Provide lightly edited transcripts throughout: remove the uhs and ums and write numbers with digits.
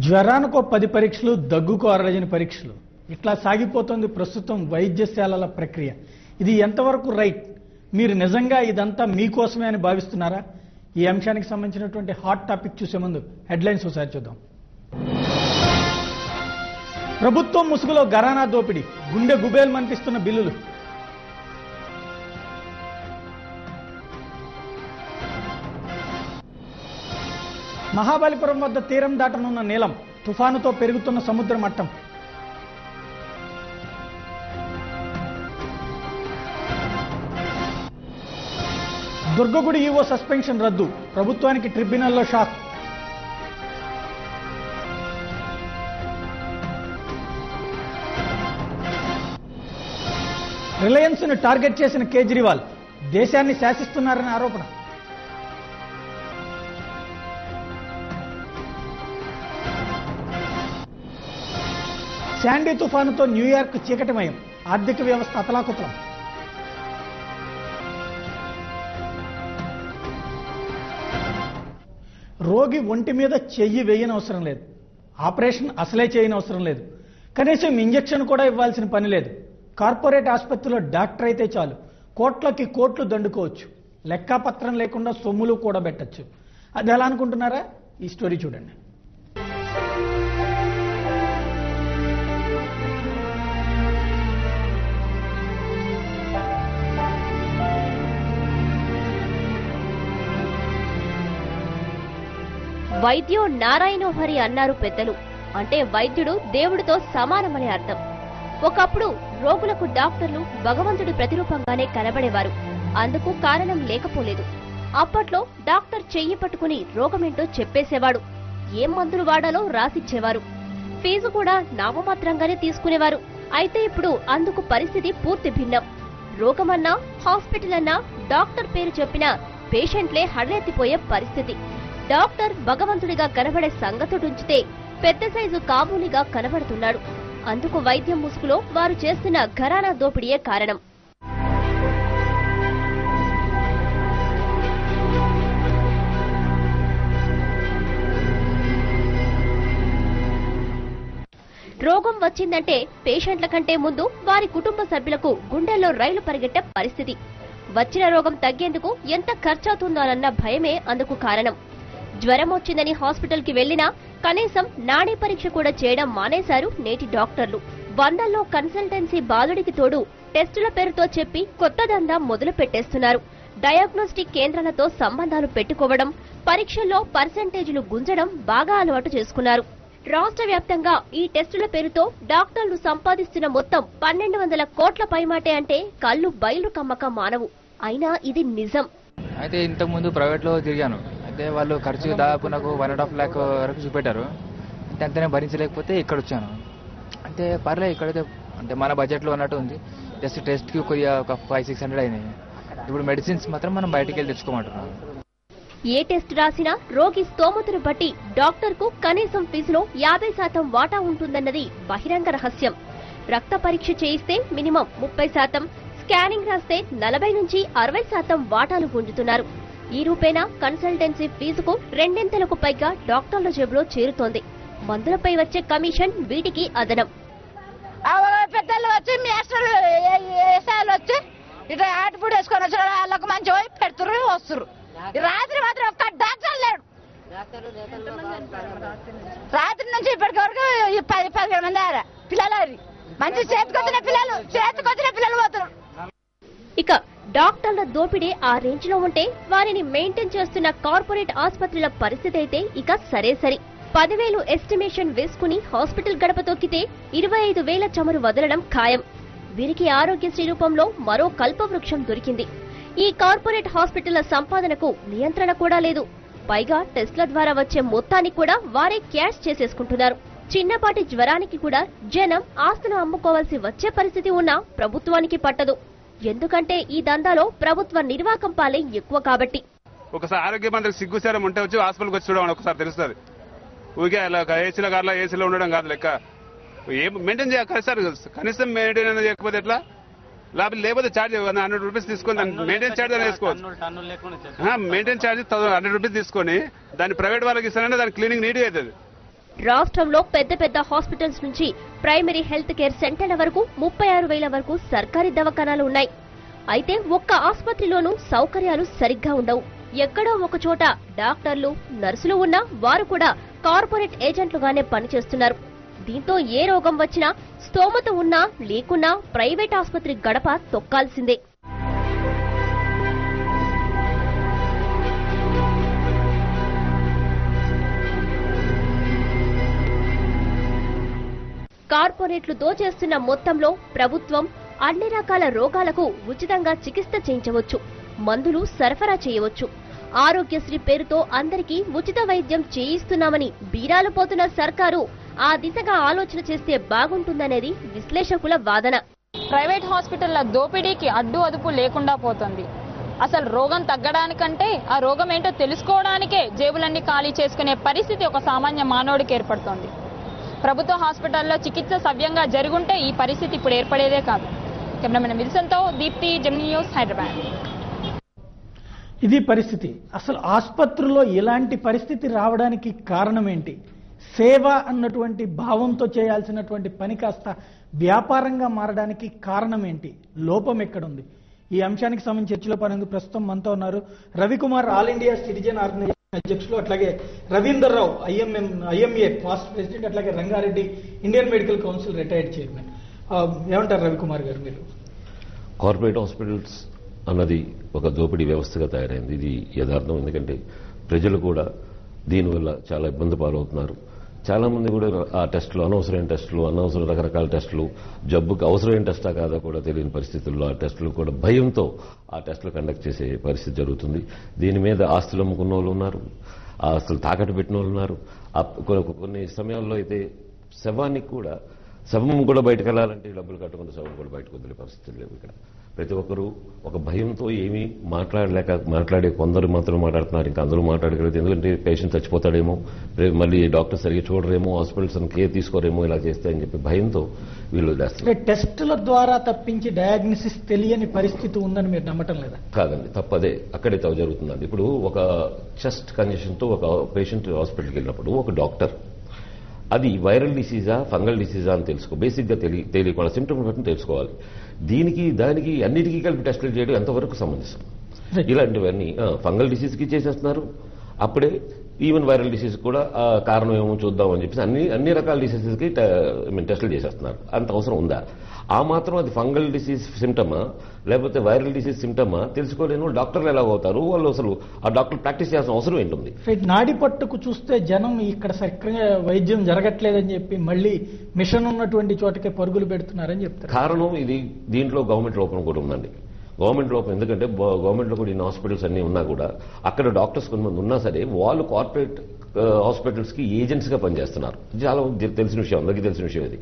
జ్వరానికో 10 పరీక్షలు, దగ్గుకో 60 పరీక్షలు. ఇట్లా సాగిపోతుంది ప్రస్తుతం వైద్యశాలల ప్రక్రియ. ఇది ఎంతవరకు రైట్? మీరు నిజంగా ఇదంతా మీకోసమే అని భావిస్తున్నారా? ఈ అంశానికి సంబంధించినటువంటి హాట్ టాపిక్ చూసే ముందు హెడ్లైన్స్ ఒకసారి చూద్దాం. ప్రభుత్వం ముసుగులో ఘరానా దోపిడీ, గుండె గుబేల్ మనిపిస్తున్న బిల్లులు. మహాబలిపురం వద్ద తీరం దాటనున్న నీలం, తుఫానుతో పెరుగుతున్న సముద్ర మట్టం. దుర్గగుడి ఈవో సస్పెన్షన్ రద్దు, ప్రభుత్వానికి ట్రిబ్యునల్లో షాక్. రిలయన్స్ ను టార్గెట్ చేసిన కేజ్రీవాల్, దేశాన్ని శాసిస్తున్నారని ఆరోపణ. శాండీ తుఫానుతో న్యూయార్క్ చీకటిమయం, ఆర్థిక వ్యవస్థ అతలాకుతలం. రోగి ఒంటి మీద చెయ్యి వేయనవసరం లేదు, ఆపరేషన్ అసలే చేయనవసరం లేదు, కనీసం ఇంజెక్షన్ కూడా ఇవ్వాల్సిన పని లేదు. కార్పొరేట్ ఆసుపత్రిలో డాక్టర్ అయితే చాలు, కోట్లకి కోట్లు దండుకోవచ్చు, లెక్కాపత్రం లేకుండా సొమ్ములు కూడా పెట్టచ్చు. అది ఎలా అనుకుంటున్నారా? ఈ స్టోరీ చూడండి. వైద్యో నారాయణో హరి అన్నారు పెద్దలు. అంటే వైద్యుడు దేవుడితో సమానమనే అర్థం. ఒకప్పుడు రోగులకు డాక్టర్లు భగవంతుడి ప్రతిరూపంగానే కనబడేవారు. అందుకు కారణం లేకపోలేదు. అప్పట్లో డాక్టర్ చెయ్యి పట్టుకుని రోగమేంటో చెప్పేసేవాడు, ఏం మందులు వాడాలో రాసిచ్చేవారు. ఫీజు కూడా నామమాత్రంగానే తీసుకునేవారు. అయితే ఇప్పుడు అందుకు పరిస్థితి పూర్తి భిన్నం. రోగమన్నా హాస్పిటల్ అన్నా డాక్టర్ పేరు చెప్పినా పేషెంట్లే హడలెత్తిపోయే పరిస్థితి. డాక్టర్ భగవంతుడిగా కనబడే సంగతుడుంచితే పెద్ద సైజు కాబూలిగా కనబడుతున్నాడు. అందుకు వైద్యం ముసుగులో వారు చేస్తున్న ఘరానా దోపిడీయే కారణం. రోగం వచ్చిందంటే పేషెంట్ల కంటే ముందు వారి కుటుంబ సభ్యులకు గుండెల్లో రైలు పరిగెట్టే పరిస్థితి. వచ్చిన రోగం తగ్గేందుకు ఎంత ఖర్చవుతుందోనన్న భయమే అందుకు కారణం. జ్వరం వచ్చిందని హాస్పిటల్ కి వెళ్లినా కనీసం నాడీ పరీక్ష కూడా చేయడం మానేశారు నేటి డాక్టర్లు. వందల్లో కన్సల్టెన్సీ బాలుడికి తోడు టెస్టుల పేరుతో చెప్పి కొత్త దందా మొదలు పెట్టేస్తున్నారు. డయాగ్నోస్టిక్ కేంద్రాలతో సంబంధాలు పెట్టుకోవడం, పరీక్షల్లో పర్సెంటేజీలు గుంజడం బాగా అలవాటు చేసుకున్నారు. రాష్ట్ర వ్యాప్తంగా ఈ టెస్టుల పేరుతో డాక్టర్లు సంపాదిస్తున్న మొత్తం 1200 కోట్ల పైమాటే అంటే కళ్ళు బయలు కమ్మక మానవు. అయినా ఇది నిజం. అయితే ఇంతకుముందు ప్రైవేట్ లో తిరిగాను. అయితే వాళ్ళు ఖర్చు దాదాపు నాకు 1.5 lakh వరకు చూపెట్టారు. అంతనే భరించలేకపోతే ఇక్కడ వచ్చాను. అంటే పర్లేదు, ఇక్కడైతే అంటే మన బడ్జెట్ లో ఉన్నట్టు ఉంది. జస్ట్ టెస్ట్ కి కొద్దిగా ఒక 500-600 అయినాయి. ఇప్పుడు మెడిసిన్స్ మాత్రం మనం బయటికి వెళ్ళి తెచ్చుకోమంటున్నాం. ఏ టెస్ట్ రాసినా రోగి స్తోమతను బట్టి డాక్టర్ కు కనీసం ఫీజులో 50% వాటా ఉంటుందన్నది బహిరంగ రహస్యం. రక్త పరీక్ష చేయిస్తే మినిమం 30%, స్కానింగ్ రాస్తే 40 నుంచి 60% వాటాలు గుంజుతున్నారు. ఈ రూపేణా కన్సల్టెన్సీ ఫీజుకు 2 పైగా డాక్టర్ల జేబులో చేరుతోంది. మందులపై వచ్చే కమిషన్ వీటికి అదనం. పెద్దలు వచ్చి వచ్చి ఇట్లా ఆటిపూడి వేసుకొని వచ్చి వాళ్ళకు మంచి పోయి పెడుతురు వస్తురు. రాత్రి మాత్రం ఒక్క డాక్టర్ లేడు. రాత్రి నుంచి ఇప్పటికి వరకు 10-15 మంది పిల్లలు, మంచి చేతికొచ్చిన పిల్లలు పోతున్నారు. ఇక డాక్టర్ల దోపిడీ ఆ రేంజ్ లో ఉంటే వారిని మెయింటైన్ చేస్తున్న కార్పొరేట్ ఆసుపత్రుల పరిస్థితి అయితే ఇక సరే. 10,000 ఎస్టిమేషన్ వేసుకుని హాస్పిటల్ గడప తొక్కితే 25,000 చమురు వదలడం ఖాయం. వీరికి ఆరోగ్యశ్రీ రూపంలో మరో కల్పవృక్షం దొరికింది. ఈ కార్పొరేట్ హాస్పిటళ్ల సంపాదనకు నియంత్రణ కూడా లేదు. పైగా టెస్ట్ల ద్వారా వచ్చే మొత్తాన్ని కూడా వారే క్యాష్ చేసేసుకుంటున్నారు. చిన్నపాటి జ్వరానికి కూడా జనం ఆస్తులు అమ్ముకోవాల్సి వచ్చే పరిస్థితి ఉన్నా ప్రభుత్వానికి పట్టదు. ఎందుకంటే ఈ దందాలో ప్రభుత్వ నిర్వాకం పాలే ఎక్కువ కాబట్టి. ఒకసారి ఆరోగ్య మంత్రికి సిగ్గుసారం ఉంటే వచ్చి హాస్పిటల్కి వచ్చి చూడమని ఒకసారి తెలుస్తుంది. ఊరికే ఏసీలో కార్లో ఏసీలో ఉండడం కాదు లెక్క. ఏం మెయింటైన్ చేయాలి సార్, కనీసం మెయింటైన్ అనేది చేయకపోతే ఎట్లా? లేకపోతే ఛార్జ్ 100 రూపీస్ తీసుకొని మెయింటైన్ ఛార్జ్ అని వేసుకోవచ్చు. మెయింటైన్ ఛార్జ్ 100 రూపీస్ తీసుకొని దాన్ని ప్రైవేట్ వాళ్ళకి ఇస్తానంటే దాని క్లీనింగ్ నీట్గా అవుతుంది. రాష్ట్రంలో పెద్ద పెద్ద హాస్పిటల్స్ నుంచి ప్రైమరీ హెల్త్ కేర్ సెంటర్ల వరకు 36,000 వరకు సర్కారీ దవాఖానాలు ఉన్నాయి. అయితే ఒక్క ఆసుపత్రిలోనూ సౌకర్యాలు సరిగ్గా ఉండవు. ఎక్కడో ఒక చోట డాక్టర్లు, నర్సులు ఉన్నా వారు కూడా కార్పొరేట్ ఏజెంట్లుగానే పనిచేస్తున్నారు. దీంతో ఏ రోగం వచ్చినా స్తోమత ఉన్నా లేకున్నా ప్రైవేట్ ఆసుపత్రి గడప తొక్కాల్సిందే. కార్పొరేట్లు దోచేస్తున్న మొత్తంలో ప్రభుత్వం అన్ని రకాల రోగాలకు ఉచితంగా చికిత్స చేయించవచ్చు, మందులు సరఫరా చేయవచ్చు. ఆరోగ్యశ్రీ పేరుతో అందరికీ ఉచిత వైద్యం చేయిస్తున్నామని బీరాలు పోతున్న సర్కారు ఆ దిశగా ఆలోచన చేస్తే బాగుంటుందనేది విశ్లేషకుల వాదన. ప్రైవేట్ హాస్పిటళ్ల దోపిడీకి అడ్డు అదుపు లేకుండా పోతుంది. అసలు రోగం తగ్గడానికంటే ఆ రోగం ఏంటో తెలుసుకోవడానికే జేబులన్నీ ఖాళీ చేసుకునే పరిస్థితి ఒక సామాన్య మానవుడికి ఏర్పడుతోంది. ప్రభుత్వ హాస్పిటల్లో చికిత్స సవ్యంగా జరుగుంటే ఈ పరిస్థితి ఇప్పుడు ఏర్పడేదే కాదు. కెమెరామెన్ విల్సన్తో దీప్తి, జెమినీ న్యూస్, హైదరాబాద్. ఇది పరిస్థితి. అసలు ఆసుపత్రుల్లో ఇలాంటి పరిస్థితి రావడానికి కారణం ఏంటి? సేవ అన్నటువంటి భావంతో చేయాల్సినటువంటి పని కాస్త వ్యాపారంగా మారడానికి కారణం ఏంటి? లోపం ఎక్కడుంది? ఈ అంశానికి సంబంధించి చర్చలో పనేందుకు ప్రస్తుతం మనతో ఉన్నారు Ravikumar, all India citizen organisation అధ్యక్షులు, అట్లాగే Ravinder Rao, IMA past president, అట్లాగే Rangareddy Indian medical council retired chairman. ఏమంటారు రవికుమార్ గారు మీరు? కార్పొరేట్ హాస్పిటల్స్ అన్నది ఒక దోపిడీ వ్యవస్థగా తయారైంది. ఇది యథార్థం. ఎందుకంటే ప్రజలు కూడా దీనివల్ల చాలా ఇబ్బంది పాలవుతున్నారు. చాలా మంది కూడా ఆ టెస్టులు, అనవసరమైన టెస్టులు, అనవసరం రకరకాల టెస్టులు, జబ్బుకి అవసరమైన టెస్టా కాదా కూడా తెలియని పరిస్థితుల్లో ఆ టెస్టులు కూడా భయంతో ఆ టెస్టులు కండక్ట్ చేసే పరిస్థితి జరుగుతుంది. దీని మీద ఆస్తులు అమ్ముకున్న వాళ్ళు ఉన్నారు, ఆ ఆస్తులు తాకట్టు పెట్టిన వాళ్ళు ఉన్నారు. కొన్ని సమయాల్లో అయితే శవం కూడా బయటకు వెళ్ళాలంటే డబ్బులు కట్టుకున్న శవం కూడా బయటకు వదిలే పరిస్థితులు లేవు. ఇక్కడ ప్రతి ఒక్కరూ ఒక భయంతో ఏమీ మాట్లాడే కొందరు మాత్రం మాట్లాడుతున్నారు. ఇంకా అందరూ మాట్లాడగలిగితే, ఎందుకంటే పేషెంట్ చచ్చిపోతాడేమో, మళ్ళీ డాక్టర్ సరిగ్గా చూడరేమో, హాస్పిటల్స్ కేర్ తీసుకోరేమో, ఇలా చేస్తే అని చెప్పి భయంతో వీళ్ళు చేస్తారు. టెస్టుల ద్వారా తప్పించి డయాగ్నోసిస్ తెలియని పరిస్థితి ఉందని మీరు నమ్మటం లేదా? కాదండి, తప్పదే. అక్కడే జరుగుతుందండి. ఇప్పుడు ఒక చెస్ట్ కండిషన్తో ఒక పేషెంట్ హాస్పిటల్కి వెళ్ళినప్పుడు ఒక డాక్టర్ అది వైరల్ డిసీజా, ఫంగల్ డిసీజా అని బేసిక్గా తెలియకుండా సిమ్టమ్ బట్టి తెలుసుకోవాలి. దానికి అన్నిటికీ కలిపి టెస్టులు చేయడం ఎంతవరకు సమంజసం? ఇలాంటివన్నీ ఫంగల్ డిసీజ్కి చేసేస్తున్నారు. అప్పుడే ఈవెన్ వైరల్ డిసీజ్ కూడా కారణం ఏమో చూద్దాం అని చెప్పేసి అన్ని రకాల డిసీజెస్కి టెస్టులు చేసేస్తున్నారు. అంత అవసరం ఉందా? ఆ మాత్రం అది ఫంగల్ డిసీజ్ సిమ్టమా లేకపోతే వైరల్ డిసీజ్ సిమ్టమా తెలుసుకోలేను డాక్టర్లు ఎలా అవుతారు? వాళ్ళు అసలు ఆ డాక్టర్ ప్రాక్టీస్ చేయాల్సిన అవసరం ఏంటుంది? నాడి పట్టుకు చూస్తే జనం ఇక్కడ సరిగ్గా వైద్యం జరగట్లేదని చెప్పి మళ్ళీ మిషన్ ఉన్నటువంటి చోటకే పరుగులు పెడుతున్నారని చెప్తారు. కారణం ఇది దీంట్లో గవర్నమెంట్ లోపం కూడా ఉందండి. గవర్నమెంట్ లోపం ఎందుకంటే గవర్నమెంట్లో కూడా ఇన్ని హాస్పిటల్స్ అన్నీ ఉన్నా కూడా అక్కడ డాక్టర్స్ కొంతమంది ఉన్నా సరే వాళ్ళు కార్పొరేట్ హాస్పిటల్స్ కి ఏజెంట్స్ గా పనిచేస్తున్నారు. చాలా తెలిసిన విషయం, అందరికీ తెలిసిన విషయం ఇది.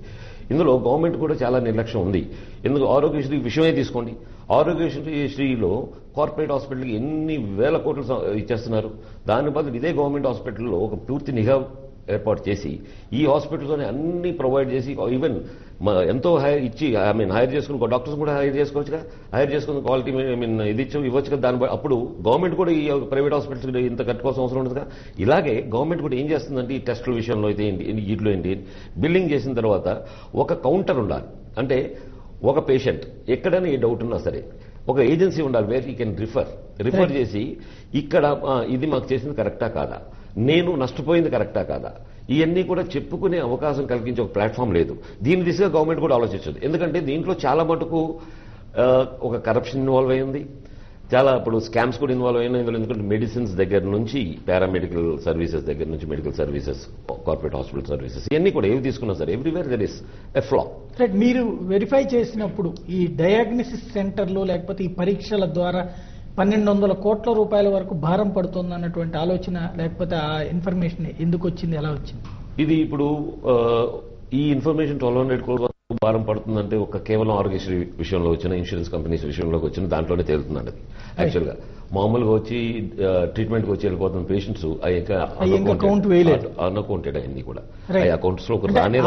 ఇందులో గవర్నమెంట్ కూడా చాలా నిర్లక్ష్యం ఉంది. ఎందుకు? ఆరోగ్యశ్రీ విషయమే తీసుకోండి. ఆరోగ్యశ్రీలో కార్పొరేట్ హాస్పిటల్కి ఎన్ని వేల కోట్లు ఇచ్చేస్తున్నారు. దాని బదులు ఇదే గవర్నమెంట్ హాస్పిటల్లో ఒక పూర్తి నిఘా ఏర్పాటు చేసి ఈ హాస్పిటల్లోనే అన్ని ప్రొవైడ్ చేసి ఈవెన్ ఎంతో హైర్ చేసుకుని డాక్టర్స్ కూడా హైర్ చేసుకోవచ్చుగా, హైర్ చేసుకుని క్వాలిటీ ఇది ఇవ్వచ్చు కదా. దాని అప్పుడు గవర్నమెంట్ కూడా ఈ ప్రైవేట్ హాస్పిటల్స్ ఇంత కట్టుకోవాల్సిన అవసరం ఉండదుగా. ఇలాగే గవర్నమెంట్ కూడా ఏం చేస్తుందంటే ఈ టెస్టుల విషయంలో అయితే వీటిలో ఏంటి, బిల్లింగ్ చేసిన తర్వాత ఒక కౌంటర్ ఉండాలి. అంటే ఒక పేషెంట్ ఎక్కడైనా ఏ డౌట్ ఉన్నా సరే ఒక ఏజెన్సీ ఉండాలి వేర్ యూ కెన్ రిఫర్ చేసి ఇక్కడ ఇది మాకు చేసింది కరెక్టా కాదా, నేను నష్టపోయింది కరెక్టా కాదా, ఇవన్నీ కూడా చెప్పుకునే అవకాశం కలిగించే ఒక ప్లాట్ఫామ్ లేదు. దీని దిశగా గవర్నమెంట్ కూడా ఆలోచించదు. ఎందుకంటే దీంట్లో చాలా మటుకు ఒక కరప్షన్ ఇన్వాల్వ్ అయింది, చాలా ఇప్పుడు స్కామ్స్ కూడా ఇన్వాల్వ్ అయినా ఇందులో. ఎందుకంటే మెడిసిన్స్ దగ్గర నుంచి పారామెడికల్ సర్వీసెస్ దగ్గర నుంచి medical services, corporate hospital services ఇవన్నీ కూడా ఏవి తీసుకున్నా సరే ఎవ్రీవేర్ దర్ ఇస్ ఎ ఫ్లా. మీరు వెరిఫై చేసినప్పుడు ఈ డయాగ్నోసిస్ సెంటర్లు లేకపోతే ఈ పరీక్షల ద్వారా 1,200 కోట్ల రూపాయల వరకు భారం పడుతుంది అన్నటువంటి ఆలోచన లేకపోతే ఆ ఇన్ఫర్మేషన్ ఎందుకు వచ్చింది, ఎలా వచ్చింది? ఇది ఇప్పుడు ఈ ఇన్ఫర్మేషన్ 1,200 కోట్ల భారం పడుతుందంటే ఒక కేవలం ఆరోగ్యశ్రీ విషయంలో వచ్చిన, ఇన్సూరెన్స్ కంపెనీస్ విషయంలోకి వచ్చిన దాంట్లోనే తేలుతుందండి. యాక్చువల్ గా మామూలుగా వచ్చి ట్రీట్మెంట్కి వచ్చి వెళ్ళిపోతున్న పేషెంట్స్ అన్అకౌంటెడ్ అయింది కూడా అకౌంట్స్ లో.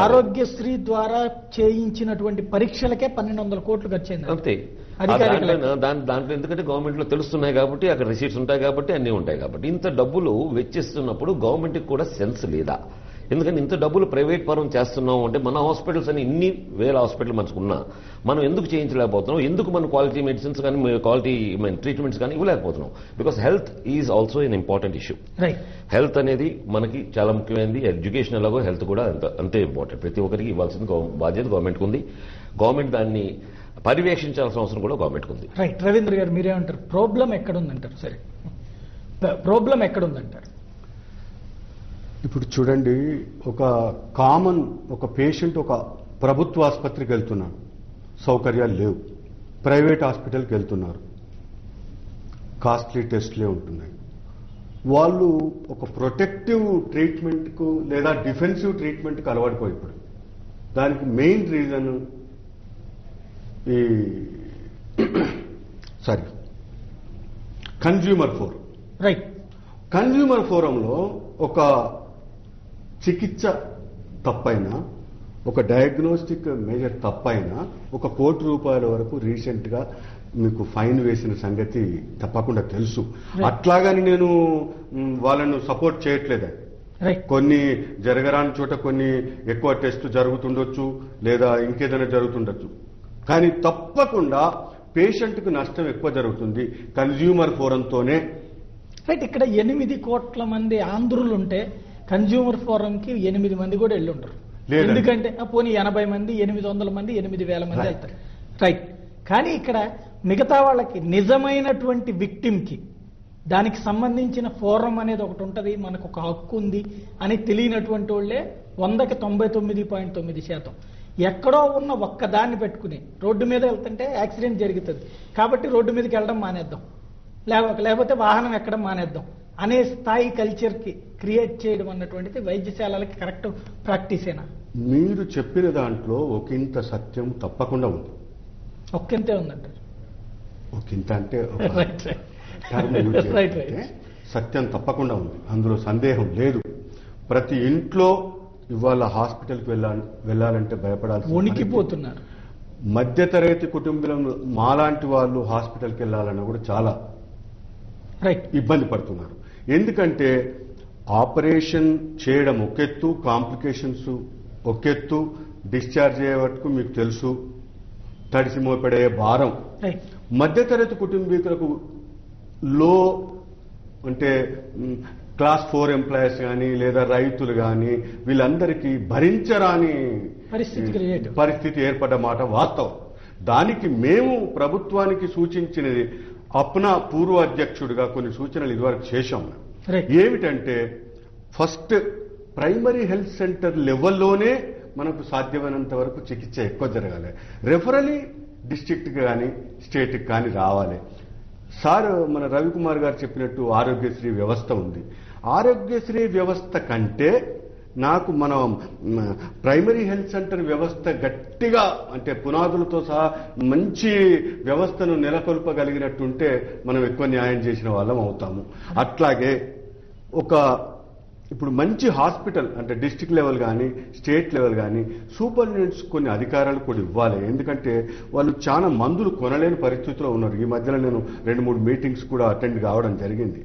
ఆరోగ్యశ్రీ ద్వారా చేయించినటువంటి పరీక్షలకే 1,200 కోట్లు ఖర్చయింది అంతే. దాంట్లో ఎందుకంటే గవర్నమెంట్ లో తెలుస్తున్నాయి కాబట్టి, అక్కడ రిసీట్స్ ఉంటాయి కాబట్టి, అన్ని ఉంటాయి కాబట్టి ఇంత డబ్బులు వెచ్చిస్తున్నప్పుడు గవర్నమెంట్ కూడా సెన్స్ లేదా? ఎందుకంటే ఇంత డబ్బులు ప్రైవేట్ పరం చేస్తున్నాం అంటే మన హాస్పిటల్స్ అని ఇన్ని వేల హాస్పిటల్ మనకున్నా మనం ఎందుకు చేయించలేకపోతున్నాం, ఎందుకు మన క్వాలిటీ మెడిసిన్స్ కానీ క్వాలిటీ ట్రీట్మెంట్స్ కానీ ఇవ్వలేకపోతున్నాం? Because health is also an important issue. Health అనేది మనకి చాలా ముఖ్యమైనది. ఎడ్యుకేషన్ ఎలాగో హెల్త్ కూడా అంతే ఇంపార్టెంట్. ప్రతి ఒక్కరికి ఇవ్వాల్సిన బాధ్యత గవర్నమెంట్కి ఉంది. గవర్నమెంట్ దాన్ని పర్యవేక్షించాల్సిన అవసరం కూడా గవర్నమెంట్కి ఉంది. రైట్. రవీంద్ర గారు మీరేమంటారు? ప్రాబ్లం ఎక్కడుందంటారు? సరే, ప్రాబ్లం ఎక్కడుందంటారు? ఇప్పుడు చూడండి, ఒక పేషెంట్ ఒక ప్రభుత్వ ఆసుపత్రికి వెళ్తున్నాడు, సౌకర్యాలు లేవు. ప్రైవేట్ హాస్పిటల్కి వెళ్తున్నారు, కాస్ట్లీ టెస్ట్లే ఉంటున్నాయి. వాళ్ళు ఒక ప్రొటెక్టివ్ ట్రీట్మెంట్కు లేదా డిఫెన్సివ్ ట్రీట్మెంట్కి అలవాటుపోయిపోయి, దానికి మెయిన్ రీజన్ ఈ కన్జ్యూమర్ ఫోరం. రైట్. కన్జ్యూమర్ ఫోరంలో ఒక చికిత్స తప్పైనా, ఒక డయాగ్నోస్టిక్ మేజర్ తప్పైనా ₹1 కోటి వరకు రీసెంట్ గా మీకు ఫైన్ వేసిన సంగతి తప్పకుండా తెలుసు. అట్లాగని నేను వాళ్ళను సపోర్ట్ చేయట్లేదు. కొన్ని జరగరాని చోట కొన్ని ఎక్కువ టెస్ట్ జరుగుతుండొచ్చు, లేదా ఇంకేదైనా జరుగుతుండొచ్చు. కానీ తప్పకుండా పేషెంట్కు నష్టం ఎక్కువ జరుగుతుంది కన్జ్యూమర్ ఫోరంతోనే. రైట్. ఇక్కడ 8 కోట్ల మంది ఆంధ్రులుంటే కన్జ్యూమర్ ఫోరంకి 8 మంది కూడా వెళ్ళి ఉంటారు. ఎందుకంటే పోనీ 80 మంది, 800 మంది, 8,000 మంది వెళ్తారు. రైట్. కానీ ఇక్కడ మిగతా వాళ్ళకి నిజమైనటువంటి విక్టిమ్కి దానికి సంబంధించిన ఫోరం అనేది ఒకటి ఉంటుంది, మనకు ఒక హక్కు ఉంది అని తెలియనటువంటి వాళ్ళే 100కి 99.9%. ఎక్కడో ఉన్న ఒక్కదాన్ని పెట్టుకుని రోడ్డు మీద వెళ్తుంటే యాక్సిడెంట్ జరుగుతుంది కాబట్టి రోడ్డు మీదకి వెళ్ళడం మానేద్దాం, లేకపోతే వాహనం ఎక్కడం మానేద్దాం అనే స్థాయి కల్చర్కి క్రియేట్ చేయడం అన్నటువంటిది వైద్యశాలలకి కరెక్ట్ ప్రాక్టీసేనా? మీరు చెప్పిన దాంట్లో ఒకంత సత్యం తప్పకుండా ఉంది. ఒకంతే ఉందంటారు? ఒకంత అంటే సత్యం తప్పకుండా ఉంది, అందులో సందేహం లేదు. ప్రతి ఇంట్లో ఇవాళ హాస్పిటల్కి వెళ్ళాలంటే భయపడాల్సి, వణికిపోతున్నారు. మధ్యతరగతి కుటుంబంలో మాలాంటి వాళ్ళు హాస్పిటల్కి వెళ్ళాలన్నా కూడా చాలా ఇబ్బంది పడుతున్నారు. ఎందుకంటే ఆపరేషన్ చేయడం ఒకెత్తు, కాంప్లికేషన్స్ ఒకెత్తు, డిశ్చార్జ్ అయ్యే వరకు మీకు తెలుసు తడిసి మోపడే భారం. మధ్యతరగతి కుటుంబీకులకు లో అంటే క్లాస్ 4 ఎంప్లాయీస్ కానీ లేదా రైతులు కానీ వీళ్ళందరికీ భరించరాని పరిస్థితి ఏర్పడ్డ మాట వాస్తవం. దానికి మేము ప్రభుత్వానికి సూచించినది, అప్నా పూర్వ అధ్యక్షుడిగా కొన్ని సూచనలు ఇదివరకు చేశాం. ఏమిటంటే ఫస్ట్ ప్రైమరీ హెల్త్ సెంటర్ లెవెల్లోనే మనకు సాధ్యమైనంత వరకు చికిత్స ఎక్కువ జరగాలి. రెఫరలీ డిస్ట్రిక్ట్ కానీ స్టేట్కి కానీ రావాలి. సార్ మన రవికుమార్ గారు చెప్పినట్టు ఆరోగ్యశ్రీ వ్యవస్థ ఉంది. ఆరోగ్యశ్రీ వ్యవస్థ కంటే నాకు మన ప్రైమరీ హెల్త్ సెంటర్ వ్యవస్థ గట్టిగా అంటే పునాదులతో సహా మంచి వ్యవస్థను నెలకొల్పగలిగినట్టుంటే మనం ఎక్కువ న్యాయం చేసిన వాళ్ళం అవుతాము. అట్లాగే ఇప్పుడు మంచి హాస్పిటల్ అంటే డిస్ట్రిక్ట్ లెవెల్ కానీ స్టేట్ లెవెల్ కానీ సూపరింటెండెంట్స్ కొన్ని అధికారాలు కూడా ఇవ్వాలి. ఎందుకంటే వాళ్ళు చాలా మందులు కొనలేని పరిస్థితిలో ఉన్నారు. ఈ మధ్యలో నేను 2-3 మీటింగ్స్ కూడా అటెండ్ కావడం జరిగింది.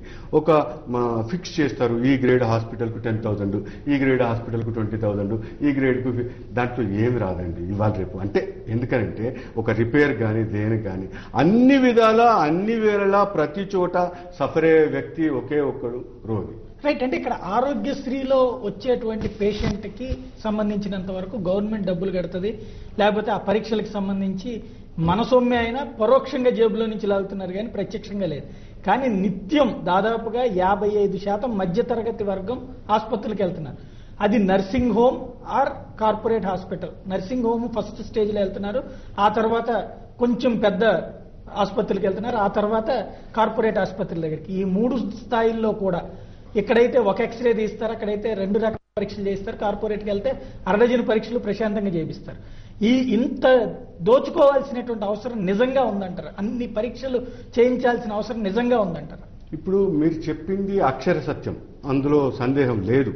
ఫిక్స్ చేస్తారు, ఈ గ్రేడ్ హాస్పిటల్కు 10,000, ఈ గ్రేడ్ హాస్పిటల్కు 20,000, ఈ గ్రేడ్కు దాంట్లో ఏమి రాదండి ఇవాళ రేపు. అంటే ఎందుకంటే ఒక రిపేర్ కానీ దేనికి కానీ అన్ని విధాలా అన్ని వేళలా ప్రతి చోట సఫర్ అయ్యే వ్యక్తి ఒకే ఒక్కడు రోగి. రైట్. అంటే ఇక్కడ ఆరోగ్యశ్రీలో వచ్చేటువంటి పేషెంట్ కి సంబంధించినంత వరకు గవర్నమెంట్ డబ్బులు కడుతుంది, లేకపోతే ఆ పరీక్షలకు సంబంధించి మన సొమ్మె అయినా పరోక్షంగా జేబులో నుంచి లాగుతున్నారు కానీ ప్రత్యక్షంగా లేదు. కానీ నిత్యం దాదాపుగా 55% మధ్యతరగతి వర్గం ఆసుపత్రులకు వెళ్తున్నారు. అది nursing home or corporate hospital. Nursing home first స్టేజ్లో వెళ్తున్నారు, ఆ తర్వాత కొంచెం పెద్ద ఆసుపత్రులకు వెళ్తున్నారు, ఆ తర్వాత కార్పొరేట్ ఆసుపత్రుల దగ్గరికి. ఈ 3 స్థాయిల్లో కూడా ఇక్కడైతే ఒక ఎక్స్రే తీస్తారు, అక్కడైతే 2 రకాల పరీక్షలు చేస్తారు, కార్పొరేట్కి వెళ్తే 60 పరీక్షలు ప్రశాంతంగా చేపిస్తారు. ఇంత దోచుకోవాల్సినటువంటి అవసరం నిజంగా ఉందంటారు? అన్ని పరీక్షలు చేయించాల్సిన అవసరం నిజంగా ఉందంటారు? ఇప్పుడు మీరు చెప్పింది అక్షర సత్యం, అందులో సందేహం లేదు.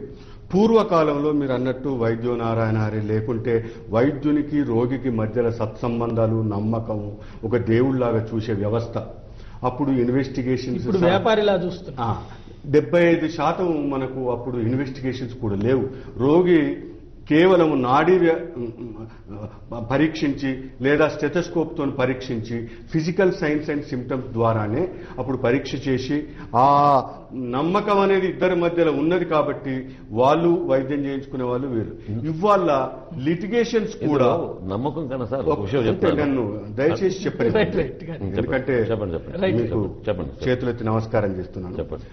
పూర్వకాలంలో మీరు అన్నట్టు వైద్యో నారాయణ హరి లేకుంటే వైద్యునికి రోగికి మధ్యలో సత్సంబంధాలు, నమ్మకం, ఒక దేవుళ్లాగా చూసే వ్యవస్థ. అప్పుడు ఇన్వెస్టిగేషన్ వ్యాపారిలా చూస్తున్నా. 75% మనకు అప్పుడు ఇన్వెస్టిగేషన్స్ కూడా లేవు. రోగి కేవలం నాడీ పరీక్షించి లేదా స్టెథోస్కోప్ తో పరీక్షించి ఫిజికల్ సైన్స్ అండ్ సిమ్టమ్స్ ద్వారానే అప్పుడు పరీక్ష చేసి ఆ నమ్మకం అనేది ఇద్దరి మధ్యలో ఉన్నది కాబట్టి వాళ్ళు వైద్యం చేయించుకునే వాళ్ళు వేరు. ఇవాళ లిటిగేషన్స్ కూడా నమ్మకం కన్నా సార్ నన్ను దయచేసి చెప్పండి, ఎందుకంటే మీకు చేతులెత్తి నమస్కారం చేస్తున్నాను. చెప్పండి.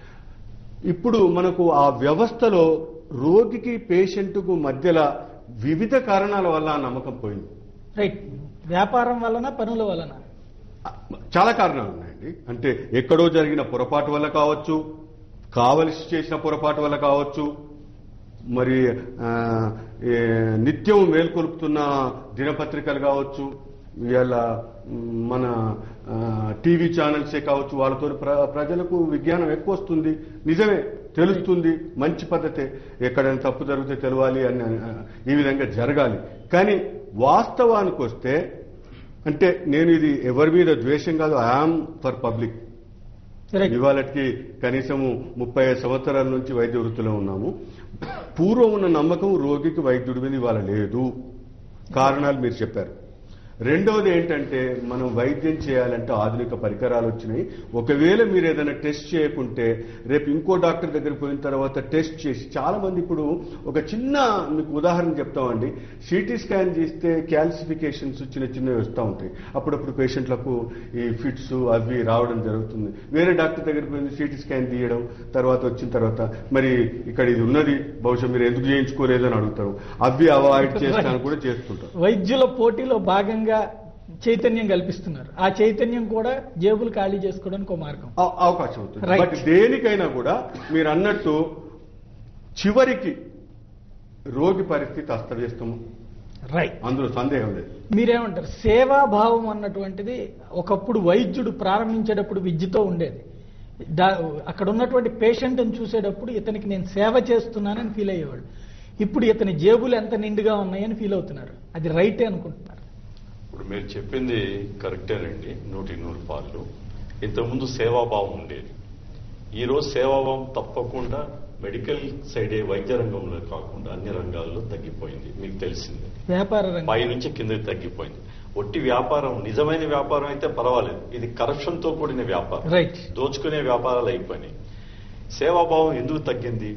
ఇప్పుడు మనకు ఆ వ్యవస్థలో రోగికి పేషెంట్కు మధ్యలో వివిధ కారణాల వల్ల ఆ నమ్మకం పోయింది. రైట్. వ్యాపారం వలన, పనుల వలన చాలా కారణాలు ఉన్నాయండి. అంటే ఎక్కడో జరిగిన పొరపాటు వల్ల కావచ్చు, కావలసి చేసిన పొరపాటు వల్ల కావచ్చు, మరి నిత్యం మేల్కొల్పుతున్న దినపత్రికలు కావచ్చు, ఇవాళ మన టీవీ ఛానల్సే కావచ్చు, వాళ్ళతో ప్రజలకు విజ్ఞానం ఎక్కువ వస్తుంది. నిజమే, తెలుస్తుంది, మంచి పద్ధతే. ఎక్కడైనా తప్పు జరిగితే తెలవాలి అని ఈ విధంగా జరగాలి. కానీ వాస్తవానికి వస్తే, అంటే నేను ఇది ఎవరి మీద ద్వేషం కాదు, ఐఆమ్ ఫర్ పబ్లిక్. ఇవాళకి కనీసము 35 సంవత్సరాల నుంచి వైద్య వృత్తిలో ఉన్నాము. పూర్వం ఉన్న నమ్మకం రోగికి వైద్యుడి మీద ఇవాళ లేదు. కారణాలు మీరు చెప్పారు. రెండవది ఏంటంటే, మనం వైద్యం చేయాలంటే ఆధునిక పరికరాలు వచ్చినాయి. ఒకవేళ మీరు ఏదైనా టెస్ట్ చేయకుంటే రేపు ఇంకో డాక్టర్ దగ్గరికి పోయిన తర్వాత టెస్ట్ చేసి, చాలా మంది ఇప్పుడు ఒక చిన్న మీకు ఉదాహరణ చెప్తామండి. సిటీ స్కాన్ చేస్తే క్యాల్సిఫికేషన్స్ చిన్నవి వస్తూ ఉంటాయి. అప్పుడప్పుడు పేషెంట్లకు ఈ ఫిట్స్ అవి రావడం జరుగుతుంది. వేరే డాక్టర్ దగ్గరికి పోయింది, సిటీ స్కాన్ తీయడం, తర్వాత వచ్చిన తర్వాత మరి ఇక్కడ ఇది ఉన్నది, బహుశా మీరు ఎందుకు చేయించుకోలేదు అని అడుగుతారు. అవి అవాయిడ్ చేస్తాను కూడా చేస్తుంటారు. వైద్యుల పోటీలో భాగంగా చైతన్యం కల్పిస్తున్నారు. ఆ చైతన్యం కూడా జేబులు ఖాళీ చేసుకోవడానికి ఒక మార్గం, అవకాశం అవుతుంది. బట్ దేనికైనా కూడా మీరు అన్నట్టు చివరికి రోగి పరిస్థితి అస్తవ్యస్తము, రైట్, అందులో సందేహం లేదు. మీరేమంటారు? సేవాభావం అన్నటువంటిది ఒకప్పుడు వైద్యుడు ప్రారంభించేటప్పుడు విద్యతో ఉండేది. అక్కడ ఉన్నటువంటి పేషెంట్ని చూసేటప్పుడు ఇతనికి నేను సేవ చేస్తున్నానని ఫీల్ అయ్యేవాడు. ఇప్పుడు ఇతని జేబులు ఎంత నిండుగా ఉన్నాయని ఫీల్ అవుతున్నారు. అది రైటే అనుకుంటున్నారు. ఇప్పుడు మీరు చెప్పింది కరెక్టేనండి, 100% ఇంతకుముందు సేవాభావం ఉండేది. ఈరోజు సేవాభావం తప్పకుండా మెడికల్ సైడే, వైద్య రంగంలో కాకుండా అన్ని రంగాల్లో తగ్గిపోయింది. మీకు తెలిసింది, వ్యాపార రంగం పై నుంచి కిందకి తగ్గిపోయింది. ఒట్టి వ్యాపారం, నిజమైన వ్యాపారం అయితే పర్వాలేదు, ఇది కరప్షన్ తో కూడిన వ్యాపారం, దోచుకునే వ్యాపారాలు అయిపోయినాయి. సేవాభావం ఎందుకు తగ్గింది?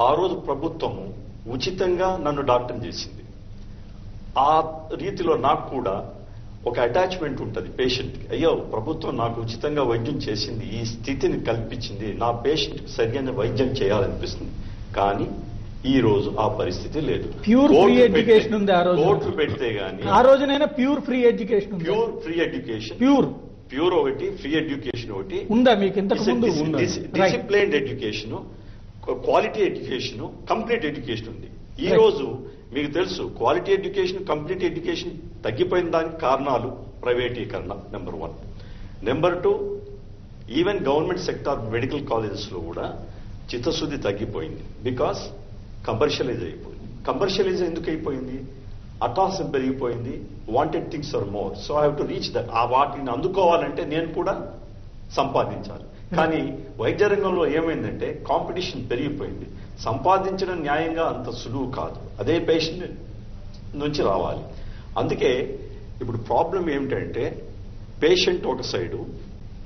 ఆ రోజు ప్రభుత్వం ఉచితంగా నన్ను డాక్టర్ చేసింది. ఆ రీతిలో నాకు కూడా ఒక అటాచ్మెంట్ ఉంటుంది పేషెంట్కి. అయ్యో, ప్రభుత్వం నాకు ఉచితంగా వైద్యం చేసింది, ఈ స్థితిని కల్పించింది, నా పేషెంట్కి సరైన వైద్యం చేయాలనిపిస్తుంది. కానీ ఈ రోజు ఆ పరిస్థితి లేదు. ప్యూర్ ఫ్రీ ఎడ్యుకేషన్ ఉంది. కోర్టు పెడితే గానీ ఆ రోజునైనా pure free education, pure free education, pure ఒకటి, ఫ్రీ ఎడ్యుకేషన్ ఒకటి ఉందా మీకు ఇంతకు ముందు? Disciplined education, quality education, complete education ఉంది. ఈ రోజు మీకు తెలుసు, క్వాలిటీ ఎడ్యుకేషన్, కంప్లీట్ ఎడ్యుకేషన్ తగ్గిపోయిన దానికి కారణాలు ప్రైవేటీకరణ number 1. Number 2, even government sector medical colleges లో కూడా చిత్తశుద్ధి తగ్గిపోయింది. బికాస్ కమర్షియలైజ్ అయిపోయింది. కమర్షియలైజ్ ఎందుకు అయిపోయింది? అటాసం పెరిగిపోయింది. Wanted things are more. So I have to reach that. ఆ వాటిని అందుకోవాలంటే నేను కూడా సంపాదించాలి. కానీ వైద్య రంగంలో ఏమైందంటే కాంపిటీషన్ పెరిగిపోయింది. సంపాదించడం న్యాయంగా అంత సులువు కాదు. అదే పేషెంట్ నుంచి రావాలి. అందుకే ఇప్పుడు ప్రాబ్లం ఏమిటంటే, పేషెంట్ ఒక సైడు,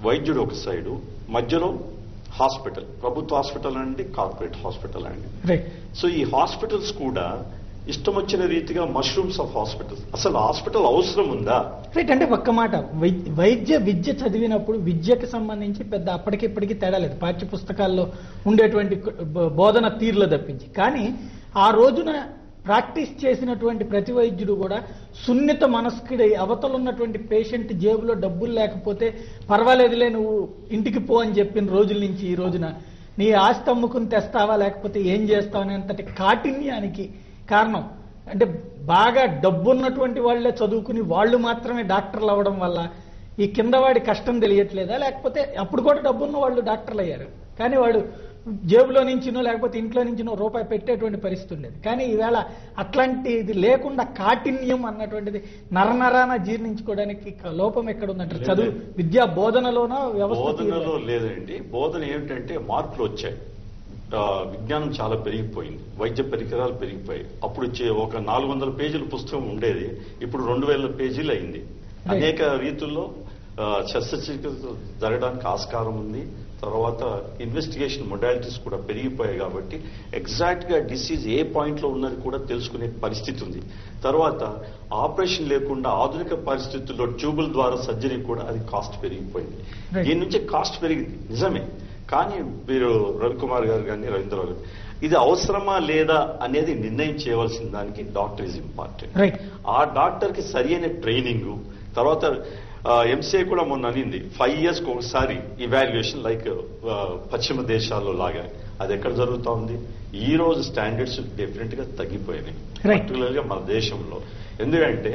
వైద్యుడు ఒక సైడు, మధ్యలో హాస్పిటల్, ప్రభుత్వ హాస్పిటల్ అండి, కార్పొరేట్ హాస్పిటల్ అండి. సో ఈ హాస్పిటల్స్ కూడా ఇష్టం వచ్చిన రీతిగా మష్రూమ్స్ ఆఫ్ హాస్పిటల్స్. అసలు హాస్పిటల్ అవసరం ఉందా? రైట్. అంటే ఒక్క మాట, విద్య చదివినప్పుడు విద్యకు సంబంధించి పెద్ద అప్పటికిప్పటికీ తేడా లేదు, పాఠ్య పుస్తకాల్లో ఉండేటువంటి బోధన తీరులో తప్పించి. కానీ ఆ రోజున ప్రాక్టీస్ చేసినటువంటి ప్రతి వైద్యుడు కూడా సున్నిత మనస్కుడై, అవతలున్నటువంటి పేషెంట్ జేబులో డబ్బులు లేకపోతే పర్వాలేదులే నువ్వు ఇంటికి పో అని చెప్పిన రోజుల నుంచి ఈ రోజున నీ ఆస్తి అమ్ముకుని తెస్తావా లేకపోతే ఏం చేస్తావు అనేంతటి కాఠిన్యానికి కారణం అంటే, బాగా డబ్బున్నటువంటి వాళ్లే చదువుకుని వాళ్ళు మాత్రమే డాక్టర్లు అవ్వడం వల్ల ఈ కిందవాడి కష్టం తెలియట్లేదా? లేకపోతే అప్పుడు కూడా డబ్బున్న వాళ్ళు డాక్టర్లు అయ్యారు, కానీ వాడు జేబులో నుంచినో లేకపోతే ఇంట్లో నుంచినో రూపాయి పెట్టేటువంటి పరిస్థితి ఉండేది. కానీ ఈవేళ అట్లాంటిది లేకుండా కాఠిన్యం అన్నటువంటిది నరనరాన జీర్ణించుకోవడానికి లోపం ఎక్కడ ఉందంటారు? చదువు విద్యా బోధనలోనో బోధనలో లేదండి. బోధన ఏమిటంటే మార్పులు వచ్చాయి, విజ్ఞానం చాలా పెరిగిపోయింది, వైద్య పరికరాలు పెరిగిపోయాయి. అప్పుడు ఒక 400 పేజీల పుస్తకం ఉండేది, ఇప్పుడు 2000 పేజీలు అయింది. అనేక రీతుల్లో శస్త్రచికిత్స జరగడానికి ఆస్కారం ఉంది. తర్వాత ఇన్వెస్టిగేషన్ మొడాలిటీస్ కూడా పెరిగిపోయాయి కాబట్టి ఎగ్జాక్ట్ గా డిసీజ్ ఏ పాయింట్ లో ఉన్నది కూడా తెలుసుకునే పరిస్థితి ఉంది. తర్వాత ఆపరేషన్ లేకుండా ఆధునిక పరిస్థితుల్లో ట్యూబుల ద్వారా సర్జరీ కూడా అది కాస్ట్ పెరిగిపోయింది. దీని నుంచి కాస్ట్ పెరిగింది నిజమే, కానీ మీరు రవికుమార్ గారు కానీ రవీంద్రరావు గారు ఇది అవసరమా లేదా అనేది నిర్ణయం చేయవలసిన దానికి డాక్టర్ ఈజ్ ఇంపార్టెంట్. ఆ డాక్టర్ కి సరి అయిన ట్రైనింగ్, తర్వాత ఎంసీఏ కూడా మొన్న అనింది 5 years ఒకసారి ఇవాల్యుయేషన్ లైక్ పశ్చిమ దేశాల్లో లాగా. అది ఎక్కడ జరుగుతూ ఉంది? ఈ రోజు స్టాండర్డ్స్ డెఫినెట్ గా తగ్గిపోయినాయి, పర్టికులర్ గా మన దేశంలో. ఎందుకంటే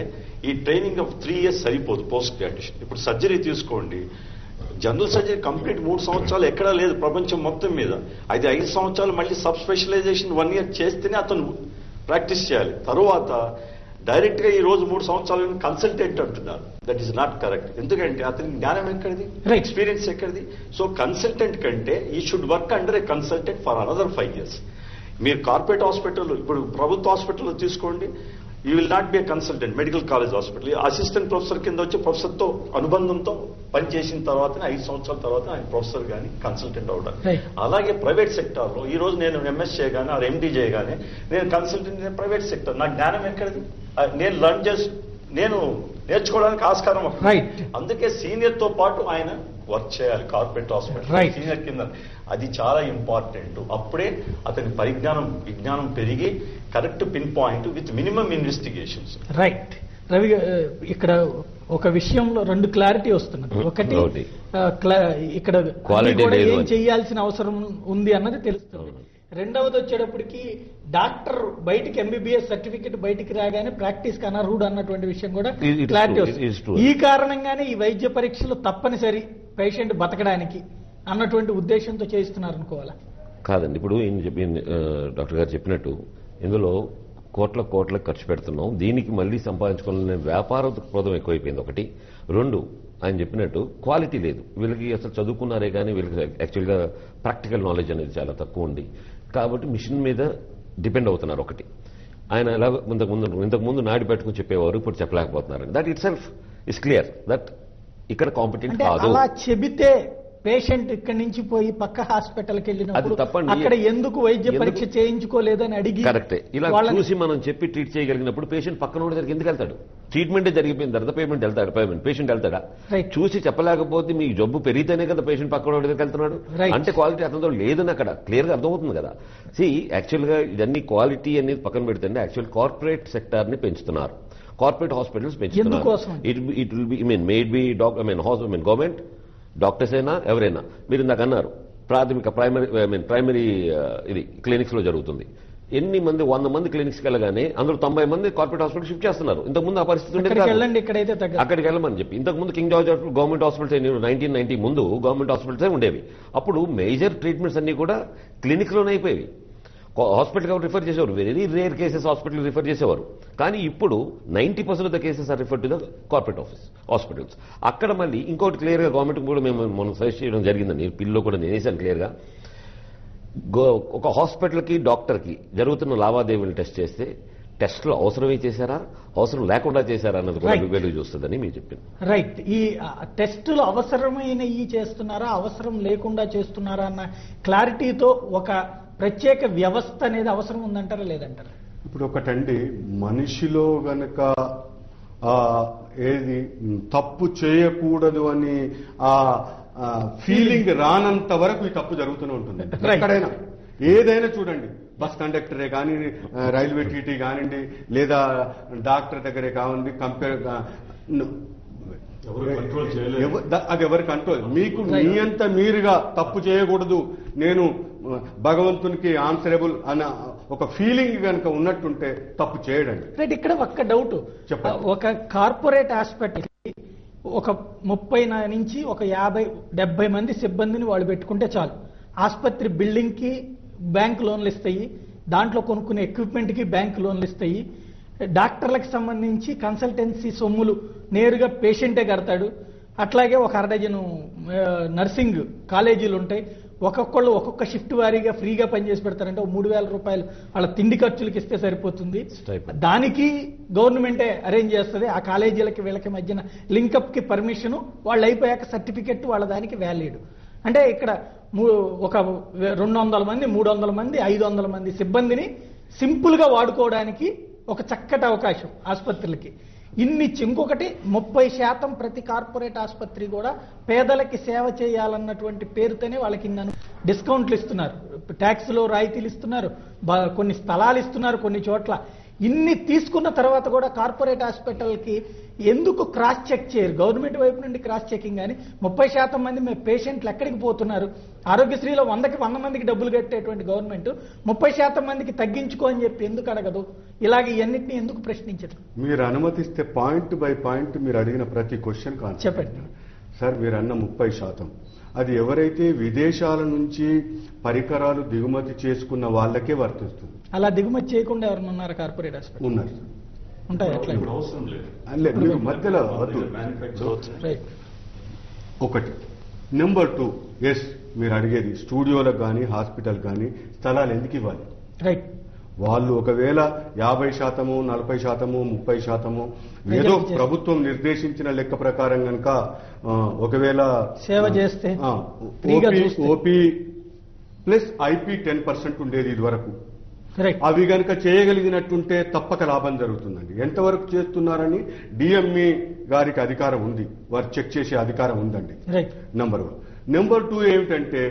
ఈ ట్రైనింగ్ ఆఫ్ 3 years సరిపోదు పోస్ట్ గ్రాడ్యుయేషన్. ఇప్పుడు సర్జరీ తీసుకోండి, జనరల్ సర్జరీ కంప్లీట్ 3 సంవత్సరాలు ఎక్కడా లేదు ప్రపంచం మొత్తం మీద. అది 5 సంవత్సరాలు మళ్ళీ సబ్ స్పెషలైజేషన్ 1 year చేస్తేనే అతను ప్రాక్టీస్ చేయాలి. తరువాత డైరెక్ట్ గా ఈ రోజు 3 సంవత్సరాలు కన్సల్టెంట్ అంటున్నారు. That is not correct. ఎందుకంటే అతనికి జ్ఞానం ఎక్కడిది, ఎక్స్పీరియన్స్ ఎక్కడిది? సో కన్సల్టెంట్ కంటే ఈ should work under A consultant for another 5 years. మీరు కార్పొరేట్ హాస్పిటల్, ఇప్పుడు ప్రభుత్వ హాస్పిటల్లో తీసుకోండి, you will not be A consultant. Medical college hospital assistant professor కింద వచ్చి ప్రొఫెసర్తో అనుబంధంతో పనిచేసిన తర్వాతనే 5 సంవత్సరాల తర్వాత ఆయన ప్రొఫెసర్ కానీ కన్సల్టెంట్ అవడానికి. అలాగే ప్రైవేట్ సెక్టార్ లో ఈ రోజు నేను ఎంఎస్ చేయగానే ఆర్ ఎండి చేయగానే నేను కన్సల్టెంట్ ప్రైవేట్ సెక్టర్. నా జ్ఞానం ఎక్కడిది? నేను లర్న్ చేసి నేను నేర్చుకోవడానికి ఆస్కారం. అందుకే సీనియర్ తో పాటు ఆయన వర్క్ చేయాలి కార్పొరేట్ హాస్పిటల్ సీనియర్ కింద. అది చాలా ఇంపార్టెంట్. అప్పుడే అతని విజ్ఞానం పెరిగి correct pin point with minimum investigations. Right Ravi, ఇక్కడ ఒక విషయంలో 2 క్లారిటీ వస్తున్నది. ఒకటి ఇక్కడ ఏం చేయాల్సిన అవసరం ఉంది అన్నది తెలుస్తుంది. రెండవది వచ్చేటప్పటికి డాక్టర్ బయటికి ఎంబీబీఎస్ సర్టిఫికెట్ బయటికి రాగానే ప్రాక్టీస్ కి అనర్హుడు అన్నటువంటి విషయం కూడా క్లారిటీ వస్తుంది. ఈ కారణంగానే ఈ వైద్య పరీక్షలు తప్పనిసరి పేషెంట్ బతకడానికి అన్నటువంటి ఉద్దేశంతో చేయిస్తున్నారు అనుకోవాలా? కాదండి, ఇప్పుడు డాక్టర్ గారు చెప్పినట్టు ఇందులో కోట్ల ఖర్చు పెడుతున్నాం, దీనికి మళ్ళీ సంపాదించుకోవాలనే వ్యాపార దృక్పథం ఎక్కువైపోయింది ఒకటి. 2, ఆయన చెప్పినట్టు క్వాలిటీ లేదు. వీళ్ళకి అసలు చదువుకున్నారే కానీ వీళ్ళకి యాక్చువల్గా ప్రాక్టికల్ నాలెడ్జ్ అనేది చాలా తక్కువ ఉంది కాబట్టి మిషన్ మీద డిపెండ్ అవుతున్నారు. ఒకటి, ఆయన ఎలా ఇంతకుముందు నాడి పెట్టుకుని చెప్పేవారు, ఇప్పుడు చెప్పలేకపోతున్నారని. That itself is clear that ఇక్కడ కాంపిటెంట్ కాదు. అలా చెబితే పేషెంట్ ఇక్కడి నుంచి పోయి పక్క హాస్పిటల్కి వెళ్ళినప్పుడు అక్కడ ఎందుకు వైద్య పరీక్ష చేయించుకోలేదని అడిగి కరెక్టే. ఇలా చూసి మనం చెప్పి ట్రీట్ చేయగలిగినప్పుడు పేషెంట్ పక్కన ఉన్న దగ్గరికి ఎందుకు వెళ్తాడు? ట్రీట్మెంటే జరిగిపోయిన తర్వాత పేషెంట్ వెళ్తాడా? చూసి చెప్పలేకపోతే మీ జబ్బు పెరిగితేనే కదా పేషెంట్ పక్కన దగ్గరికి వెళ్తున్నాడు. అంటే క్వాలిటీ అతనితో లేదని అక్కడ క్లియర్ గా అర్థమవుతుంది కదా. యాక్చువల్ గా ఇదన్నీ క్వాలిటీ అనేది పక్కన పెడితే యాక్చువల్ కార్పొరేట్ సెక్టార్ ని పెంచుతున్నారు, కార్పొరేట్ హాస్పిటల్స్ పెంచుతున్నారు. It will be made be government doctors అయినా ఎవరైనా. మీరు ఇందాక అన్నారు ప్రైమరీ ఇది క్లినిక్స్ లో జరుగుతుంది. ఎన్ని మంది 100 మంది క్లినిక్స్కి వెళ్ళగానే అందులో 90 మంది కార్పొరేట్ హాస్పిటల్ షిఫ్ట్ చేస్తున్నారు. ఇంతకుముందు ఆ పరిస్థితి ఉండేది కాదు. అక్కడికి వెళ్ళమని చెప్పి ఇంతకుముందు king George hospital government hospitals 1990 ముందు గవర్నమెంట్ హాస్పిటల్సే ఉండేవి. అప్పుడు మేజర్ ట్రీట్మెంట్స్ అన్ని కూడా క్లినిక్ లోనే అయిపోయేవి. హాస్పిటల్ రిఫర్ చేసేవారు, very rare cases hospital refer చేసేవారు. కానీ ఇప్పుడు 90% of the cases are refer to the corporate hospitals. అక్కడ మళ్ళీ ఇంకోటి క్లియర్ గా గవర్నమెంట్ కూడా మనం సజెస్ట్ చేయడం జరిగిందని పిల్లో కూడా నేనేసాను క్లియర్ గా. ఒక హాస్పిటల్ కి డాక్టర్ కి జరుగుతున్న లావాదేవీలు టెస్ట్ చేస్తే టెస్టులు అవసరమే చేశారా, అవసరం లేకుండా చేశారా అన్నది కూడా వెలుగు చూస్తుందని మీరు చెప్పింది. రైట్. ఈ టెస్టులు అవసరమైన చేస్తున్నారా, అవసరం లేకుండా చేస్తున్నారా అన్న క్లారిటీతో ఒక ప్రత్యేక వ్యవస్థ అనేది అవసరం ఉందంటారా లేదంటారా? ఇప్పుడు ఒకటండి, మనిషిలో గనక ఏది తప్పు చేయకూడదు అని ఆ ఫీలింగ్ రానంత వరకు ఈ తప్పు జరుగుతూనే ఉంటుంది. ఎక్కడైనా ఏదైనా చూడండి, బస్ కండక్టరే కానీ, రైల్వే టీటీ కానివ్వండి, లేదా డాక్టర్ దగ్గరే కావండి, అది ఎవరి కంట్రోల్. మీకు మీ అంతా మీరుగా తప్పు చేయకూడదు, నేను భగవంతునికి ఆన్సరబుల్ అన్న ఒక ఫీలింగ్ కనుక ఉన్నట్టుంటే తప్పు చేయడండి. రైట్. ఇక్కడ ఒక్క డౌట్, ఒక కార్పొరేట్ హాస్పిటల్ ఒక 30 నుంచి ఒక 50-70 మంది సిబ్బందిని వాళ్ళు పెట్టుకుంటే చాలు. ఆసుపత్రి బిల్డింగ్కి బ్యాంక్ లోన్లు ఇస్తాయి, దాంట్లో కొనుక్కునే ఎక్విప్మెంట్కి బ్యాంక్ లోన్లు ఇస్తాయి, డాక్టర్లకు సంబంధించి కన్సల్టెన్సీ సొమ్ములు నేరుగా పేషెంటే కడతాడు. అట్లాగే ఒక అరడజను నర్సింగ్ కాలేజీలు ఉంటాయి, ఒక్కొక్కళ్ళు ఒక్కొక్క షిఫ్ట్ వారీగా ఫ్రీగా పనిచేసి పెడతారంటే 3,000 రూపాయలు వాళ్ళ తిండి ఖర్చులకి ఇస్తే సరిపోతుంది. దానికి గవర్నమెంటే అరేంజ్ చేస్తుంది. ఆ కాలేజీలకి వీళ్ళకి మధ్యన లింకప్ కి పర్మిషన్, వాళ్ళు అయిపోయాక సర్టిఫికెట్ వాళ్ళ దానికి వ్యాలిడ్. అంటే ఇక్కడ ఒక 200 మంది 300 మంది 500 మంది సిబ్బందిని సింపుల్ గా వాడుకోవడానికి ఒక చక్కటి అవకాశం ఆసుపత్రులకి. ఇంకొకటి 30% ప్రతి కార్పొరేట్ ఆసుపత్రి కూడా పేదలకి సేవ చేయాలన్నటువంటి పేరుతోనే వాళ్ళకి డిస్కౌంట్లు ఇస్తున్నారు, ట్యాక్స్ లో రాయితీలు ఇస్తున్నారు, కొన్ని స్థలాలు ఇస్తున్నారు కొన్ని చోట్ల. ఇన్ని తీసుకున్న తర్వాత కూడా కార్పొరేట్ హాస్పిటల్కి ఎందుకు క్రాస్ చెక్ చేయరు? గవర్నమెంట్ వైపు నుండి క్రాస్ చెకింగ్ కానీ 30% మంది పేషెంట్లు ఎక్కడికి పోతున్నారు? ఆరోగ్యశ్రీలో 100కి 100 మందికి డబ్బులు కట్టేటువంటి గవర్నమెంట్ 30% మందికి తగ్గించుకో అని చెప్పి ఎందుకు అడగదు? ఇలాగ ఇవన్నిటిని ఎందుకు ప్రశ్నించరు? మీరు అనుమతిస్తే పాయింట్ బై పాయింట్ మీరు అడిగిన ప్రతి క్వశ్చన్ చెప్పండి సార్. మీరు అన్న 30%, అది ఎవరైతే విదేశాల నుంచి పరికరాలు దిగుమతి చేసుకున్న వాళ్ళకే వర్తిస్తుంది. అలా దిగుమతి చేయకుండా ఎవరు ఉన్నారు కార్పొరేట్ హాస్పిటల్? ఉన్నారు, ఉంటాయి. అట్లా మీరు మధ్యలో ఒకటి. నెంబర్ 2, ఎస్ మీరు అడిగేది స్టూడియోలకు కానీ హాస్పిటల్ కానీ స్థలాలు ఎందుకు ఇవ్వాలి? రైట్. వాళ్ళు ఒకవేళ 50%, 40%, 30% ఏదో ప్రభుత్వం నిర్దేశించిన లెక్క ప్రకారం కనుక ఒకవేళ సేవ చేస్తే ఓపీ ప్లస్ ఐపీ 10% ఉండేది ఇది వరకు. అవి కనుక చేయగలిగినట్టుంటే తప్పక లాభం జరుగుతుందండి. ఎంతవరకు చేస్తున్నారని డిఎంఈ గారికి అధికారం ఉంది, వారు చెక్ చేసే అధికారం ఉందండి. నెంబర్ 1. నెంబర్ 2 ఏమిటంటే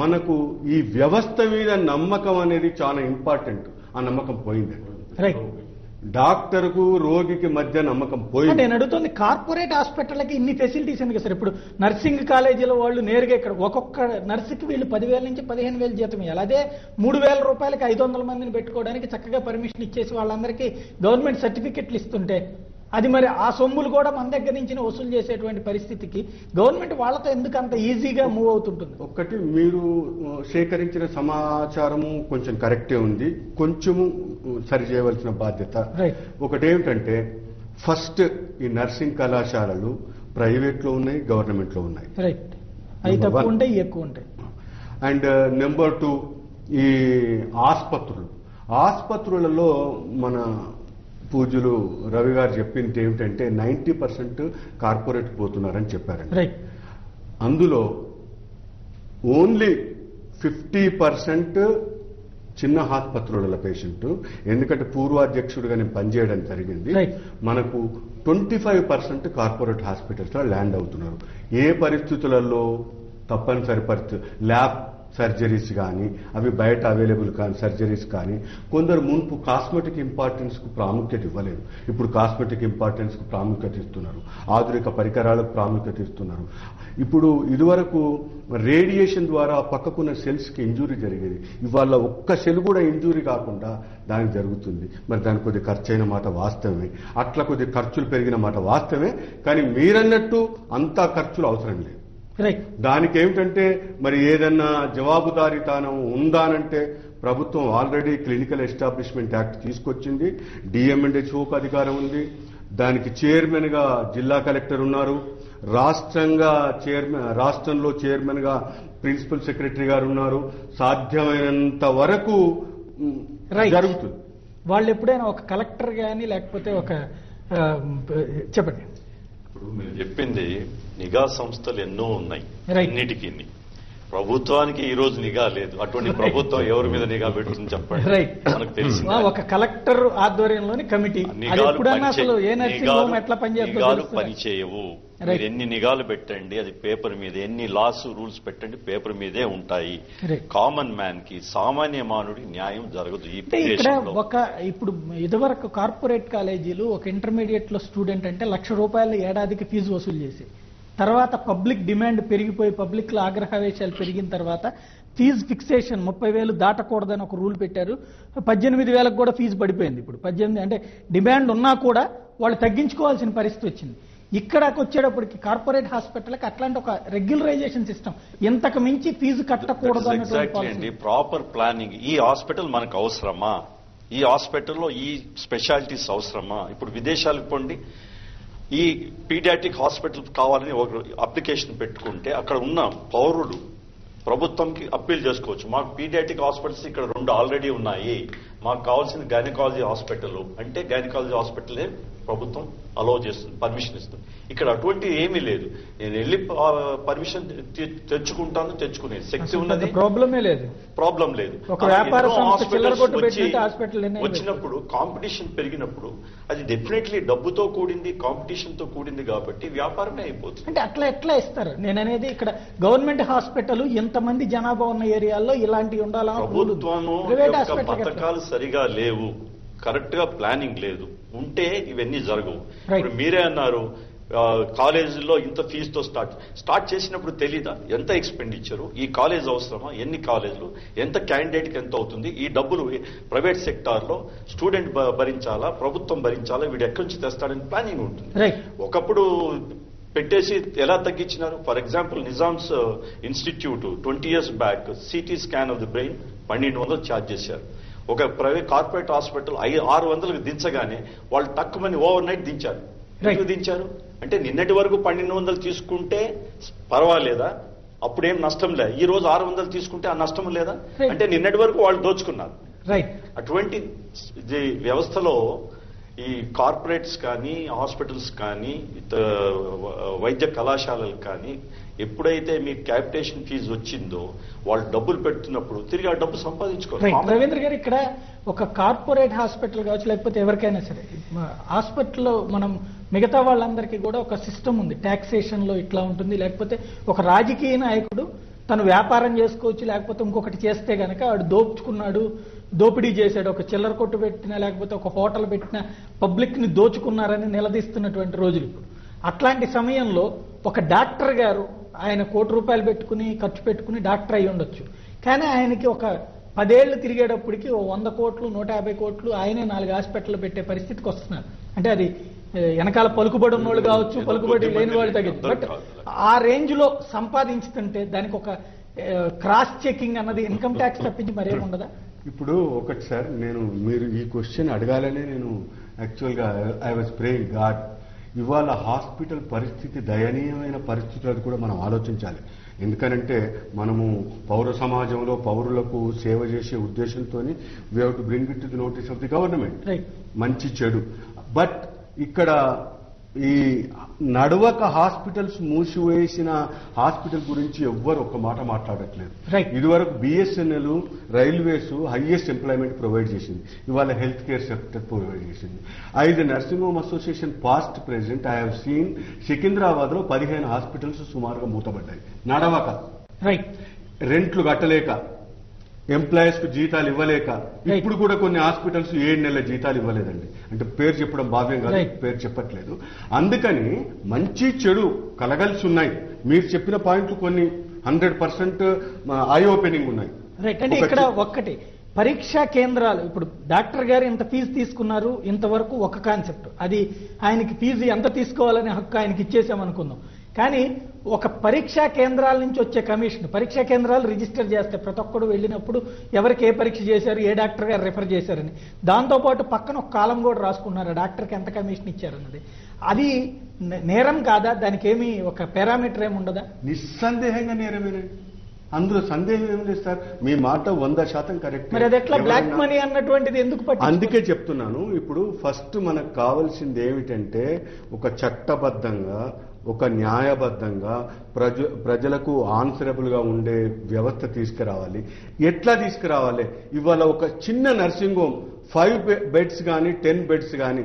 మనకు ఈ వ్యవస్థ మీద నమ్మకం అనేది చాలా ఇంపార్టెంట్. ఆ నమ్మకం పోయిందండి. డాక్టర్కు రోగికి మధ్య నమ్మకం పోయింది. నేను అడుగుతుంది కార్పొరేట్ హాస్పిటల్కి ఇన్ని ఫెసిలిటీస్ ఎందుకు సార్? ఇప్పుడు నర్సింగ్ కాలేజీలో వాళ్ళు నేరుగా ఇక్కడ ఒక్కొక్క నర్సుకి వీళ్ళు 10,000 నుంచి 15,000 జీతం ఇవ్వాలి. అదే 3,000 రూపాయలకి 500 మందిని పెట్టుకోవడానికి చక్కగా పర్మిషన్ ఇచ్చేసి వాళ్ళందరికీ గవర్నమెంట్ సర్టిఫికెట్లు ఇస్తుంటే అది మరి ఆ సొమ్ములు కూడా మన దగ్గర నుంచి వసూలు చేసేటువంటి పరిస్థితికి గవర్నమెంట్ వాళ్ళతో ఎందుకు అంత ఈజీగా మూవ్ అవుతుంటుంది? ఒక్కటి, మీరు సేకరించిన సమాచారము కొంచెం కరెక్టే ఉంది, కొంచెము సరి చేయవలసిన బాధ్యత. ఒకటేమిటంటే ఫస్ట్ ఈ నర్సింగ్ కళాశాలలు ప్రైవేట్ లో ఉన్నాయి, గవర్నమెంట్ లో ఉన్నాయి. రైట్. అవి తక్కువ ఉంటాయి, ఎక్కువ ఉంటాయి. అండ్ నెంబర్ 2 ఈ ఆసుపత్రులలో మన పూజ్యులు రవి గారు చెప్పింది ఏమిటంటే 90% కార్పొరేట్ పోతున్నారని చెప్పారండి. అందులో ఓన్లీ 50% చిన్న ఆసుపత్రుల పేషెంట్. ఎందుకంటే పూర్వాధ్యక్షుడిగా నేను పనిచేయడం జరిగింది. మనకు 25% కార్పొరేట్ హాస్పిటల్స్ లో ల్యాండ్ అవుతున్నారు. ఏ పరిస్థితులలో తప్పనిసరి పరిస్థితి ల్యాబ్ సర్జరీస్ కానీ, అవి బయట అవైలబుల్ కానీ సర్జరీస్ కానీ, కొందరు మున్పు కాస్మెటిక్ ఇంపార్టెన్స్ కు ప్రాముఖ్యత ఇవ్వలేదు. ఇప్పుడు కాస్మెటిక్ ఇంపార్టెన్స్ కు ప్రాముఖ్యత ఇస్తున్నారు, ఆధునిక పరికరాలకు ప్రాముఖ్యత ఇస్తున్నారు. ఇప్పుడు ఇదివరకు రేడియేషన్ ద్వారా పక్కకున్న సెల్స్ కి ఇంజూరీ జరిగేది, ఇవాళ ఒక్క సెల్ కూడా ఇంజూరీ కాకుండా దానికి జరుగుతుంది. మరి దానికి కొద్ది ఖర్చు అయిన మాట వాస్తవమే, అట్లా కొద్ది ఖర్చులు పెరిగిన మాట వాస్తవమే. కానీ మీరన్నట్టు అంతా ఖర్చులు అవసరం లేదు. దానికి ఏమిటంటే మరి ఏదన్నా జవాబుదారీతనం ఉందానంటే ప్రభుత్వం ఆల్రెడీ క్లినికల్ ఎస్టాబ్లిష్మెంట్ యాక్ట్ తీసుకొచ్చింది, డిఎంఎండ్హెచ్ఓకు అధికారం ఉంది, దానికి చైర్మన్ గా జిల్లా కలెక్టర్ ఉన్నారు, రాష్ట్రంలో చైర్మన్ గా ప్రిన్సిపల్ సెక్రటరీ గారు ఉన్నారు. సాధ్యమైనంత వరకు జరుగుతుంది. వాళ్ళు ఎప్పుడైనా ఒక కలెక్టర్ గాని లేకపోతే ఒక చెప్పండి. ఇప్పుడు మీరు చెప్పింది నిఘా సంస్థలు ఎన్నో ఉన్నాయి, అన్నిటికీ ప్రభుత్వానికి ఈ రోజు నిఘా లేదు. అటువంటి ప్రభుత్వం ఎవరి మీద నిఘా పెడుతుంది చెప్పండి? మనకు తెలిసి ఒక కలెక్టర్ ఆధ్వర్యంలోని కమిటీ నిఘాలు పనిచేయవు. మీరు ఎన్ని నిఘాలు పెట్టండి, అది పేపర్ మీద, ఎన్ని లాస్ రూల్స్ పెట్టండి పేపర్ మీదే ఉంటాయి. కామన్ మ్యాన్ కి, సామాన్య మానవుడికి న్యాయం జరగదు ఈ దేశంలో. ఇప్పుడు ఇదివరకు కార్పొరేట్ కాలేజీలు ఒక ఇంటర్మీడియట్ లో స్టూడెంట్ అంటే ₹1,00,000 ఏడాదికి ఫీజు వసూలు చేసి, తర్వాత పబ్లిక్ డిమాండ్ పెరిగిపోయి పబ్లిక్ లో ఆగ్రహవేశాలు పెరిగిన తర్వాత ఫీజు ఫిక్సేషన్ 30,000 దాటకూడదని ఒక రూల్ పెట్టారు. 18,000 కూడా ఫీజు పడిపోయింది. ఇప్పుడు 18 అంటే డిమాండ్ ఉన్నా కూడా వాళ్ళు తగ్గించుకోవాల్సిన పరిస్థితి వచ్చింది. ఇక్కడకు వచ్చేటప్పటికి కార్పొరేట్ హాస్పిటల్కి అట్లాంటి ఒక రెగ్యులరైజేషన్ సిస్టమ్ ఇంతకు మించి ఫీజు కట్టకూడదు ఎగ్జాక్ట్లీ ప్రాపర్ ప్లానింగ్. ఈ హాస్పిటల్ మనకు అవసరమా, ఈ హాస్పిటల్లో ఈ స్పెషాలిటీస్ అవసరమా? ఇప్పుడు విదేశాలకు పోండి, ఈ పీడియాట్రిక్ హాస్పిటల్ కావాలని ఒక అప్లికేషన్ పెట్టుకుంటే అక్కడ ఉన్న పౌరులు ప్రభుత్వంకి అప్పీల్ చేసుకోవచ్చు. మాకు పీడియాట్రిక్ హాస్పిటల్స్ ఇక్కడ 2 ఆల్రెడీ ఉన్నాయి, మాకు కావాల్సిన గైనకాలజీ హాస్పిటల్ అంటే గైనకాలజీ హాస్పిటలే ప్రభుత్వం అలౌ చేస్తుంది, పర్మిషన్ ఇస్తుంది. ఇక్కడ అటువంటి ఏమీ లేదు. నేను వెళ్ళి పర్మిషన్ తెచ్చుకునే శక్తి ఉన్నది, ప్రాబ్లం లేదు. వచ్చినప్పుడు కాంపిటీషన్ పెరిగినప్పుడు అది డెఫినెట్లీ డబ్బుతో కూడింది, కాంపిటీషన్ తో కూడింది కాబట్టి వ్యాపారమే అయిపోతుంది. అంటే అట్లా ఎట్లా ఇస్తారు? నేను అనేది ఇక్కడ గవర్నమెంట్ హాస్పిటల్ ఇంతమంది జనాభా ఉన్న ఏరియాల్లో ఇలాంటివి ఉండాలా? ప్రభుత్వము పథకాలు సరిగా లేవు, కరెక్ట్ గా ప్లానింగ్ లేదు, ఉంటే ఇవన్నీ జరగవు. ఇప్పుడు మీరే అన్నారు కాలేజీలో ఇంత ఫీజుతో స్టార్ట్ చేసినప్పుడు తెలీదా ఎంత ఎక్స్పెండిచరు, ఈ కాలేజ్ అవసరమా, ఎన్ని కాలేజీలు, ఎంత క్యాండిడేట్కి ఎంత అవుతుంది, ఈ డబ్బులు ప్రైవేట్ సెక్టార్లో స్టూడెంట్ భరించాలా, ప్రభుత్వం భరించాలా, వీడు ఎక్కడి నుంచి తెస్తాడని ప్లానింగ్ ఉంటుంది. ఒకప్పుడు పెట్టేసి ఎలా తగ్గించినారు? For example Nizam's institute 20 years back CT scan of the brain 1200 charge చేశారు. ఒక ప్రైవేట్ కార్పొరేట్ హాస్పిటల్ 600కు దించగానే వాళ్ళు తక్కువని ఓవర్ నైట్ దించారు. ఎందుకు దించారు అంటే నిన్నటి వరకు 1200 తీసుకుంటే పర్వాలేదా, అప్పుడేం నష్టం లేదు, ఈ రోజు 600 తీసుకుంటే ఆ నష్టం లేదా అంటే నిన్నటి వరకు వాళ్ళు దోచుకున్నారు. అటువంటి వ్యవస్థలో ఈ కార్పొరేట్స్ కానీ హాస్పిటల్స్ కానీ వైద్య కళాశాలలు కానీ ఎప్పుడైతే మీకు క్యాపిటేషన్ ఫీజు వచ్చిందో వాళ్ళు డబ్బులు పెడుతున్నప్పుడు తిరిగి ఆ డబ్బు సంపాదించుకోవాలి. రవీంద్ర గారు, ఇక్కడ ఒక కార్పొరేట్ హాస్పిటల్ కావచ్చు, లేకపోతే ఎవరికైనా సరే హాస్పిటల్లో మనం మిగతా వాళ్ళందరికీ కూడా ఒక సిస్టమ్ ఉంది. టాక్సేషన్ లో ఇట్లా ఉంటుంది, లేకపోతే ఒక రాజకీయ నాయకుడు తను వ్యాపారం చేసుకోవచ్చు, లేకపోతే ఇంకొకటి చేస్తే గనక వాడు దోపిడీ చేశాడు, ఒక చిల్లర కొట్టు పెట్టినా లేకపోతే ఒక హోటల్ పెట్టినా పబ్లిక్ ని దోచుకున్నారని నిలదీస్తున్నటువంటి రోజులు ఇప్పుడు. అట్లాంటి సమయంలో ఒక డాక్టర్ గారు ఆయన ₹1 పెట్టుకుని ఖర్చు పెట్టుకుని డాక్టర్ అయి ఉండొచ్చు, కానీ ఆయనకి ఒక 10 ఏళ్లు తిరిగేటప్పటికి 100 కోట్లు 150 కోట్లు ఆయనే 4 హాస్పిటల్ పెట్టే పరిస్థితికి వస్తున్నారు. అంటే అది వెనకాల పలుకుబడి ఉన్నోళ్ళు కావచ్చు, పలుకుబడి లేని వాళ్ళు తగ్గింది. బట్ ఆ రేంజ్ లో సంపాదించుతుంటే దానికి ఒక క్రాస్ చెకింగ్ అన్నది ఇన్కమ్ ట్యాక్స్ తప్పించి మరేముండదా? ఇప్పుడు ఒకటి సార్, మీరు ఈ క్వశ్చన్ అడగాలనే నేను యాక్చువల్గా ఐ వాజ్ ప్రేయింగ్ గాడ్. ఇవాళ హాస్పిటల్ పరిస్థితి దయనీయమైన పరిస్థితులను కూడా మనం ఆలోచించాలి. ఎందుకనంటే మనము పౌర సమాజంలో పౌరులకు సేవ చేసే ఉద్దేశంతో we have to bring it to the notice of the government, మంచి చెడు. బట్ ఇక్కడ ఈ నడవక హాస్పిటల్స్ మూసివేసిన హాస్పిటల్ గురించి ఎవ్వరు ఒక్క మాట మాట్లాడట్లేదు. ఇదివరకు BSNL railways highest employment provide చేసింది, ఇవాళ హెల్త్ కేర్ సెక్టర్ ప్రొవైడ్ చేసింది. 5 nursing home association past president I have seen Secunderabad లో 15 హాస్పిటల్స్ సుమారుగా మూతపడ్డాయి నడవక, రెంట్లు కట్టలేక, ఎంప్లాయీస్ కు జీతాలు ఇవ్వలేక. ఇప్పుడు కూడా కొన్ని హాస్పిటల్స్ 7 నెలల జీతాలు ఇవ్వలేదండి. అంటే పేరు చెప్పడం భావ్యం కాదు, పేరు చెప్పట్లేదు. అందుకని మంచి చెడు కలగలిసి ఉన్నాయి. మీరు చెప్పిన పాయింట్లు కొన్ని 100% ఐ ఓపెనింగ్ ఉన్నాయి. అంటే ఇక్కడ ఒక్కటి పరీక్షా కేంద్రాలు, ఇప్పుడు డాక్టర్ గారు ఇంత ఫీజు తీసుకున్నారు, ఇంతవరకు ఒక కాన్సెప్ట్, అది ఆయనకి ఫీజు ఎంత తీసుకోవాలనే హక్కు ఆయనకి ఇచ్చేసామనుకుందాం. కానీ ఒక పరీక్షా కేంద్రాల నుంచి వచ్చే కమిషన్, పరీక్షా కేంద్రాలు రిజిస్టర్ చేస్తే ప్రతి ఒక్కడు వెళ్ళినప్పుడు ఎవరికి ఏ పరీక్ష చేశారు, ఏ డాక్టర్ గారు రిఫర్ చేశారని, దాంతోపాటు పక్కన ఒక కాలం కూడా రాసుకున్నారు డాక్టర్కి ఎంత కమిషన్ ఇచ్చారన్నది. అది నేరం కాదా? దానికి ఏమి ఒక పారామీటర్ ఏమి ఉండదా? నిస్సందేహంగా నేరమేనండి, అందులో సందేహం ఏం లేదు సార్. మీ మాట 100% కరెక్ట్. మరి అది ఎట్లా బ్లాక్ మనీ అన్నటువంటిది ఎందుకు పట్టించుకోరు? అందుకే చెప్తున్నాను. ఇప్పుడు ఫస్ట్ మనకు కావాల్సింది ఏమిటంటే ఒక చట్టబద్ధంగా, ఒక న్యాయబద్ధంగా ప్రజలకు ఆన్సరబుల్ గా ఉండే వ్యవస్థ తీసుకురావాలి. ఎట్లా తీసుకురావాలి? ఇవాళ ఒక చిన్న నర్సింగ్ హోమ్ 5 బెడ్స్ కానీ 10 బెడ్స్ కానీ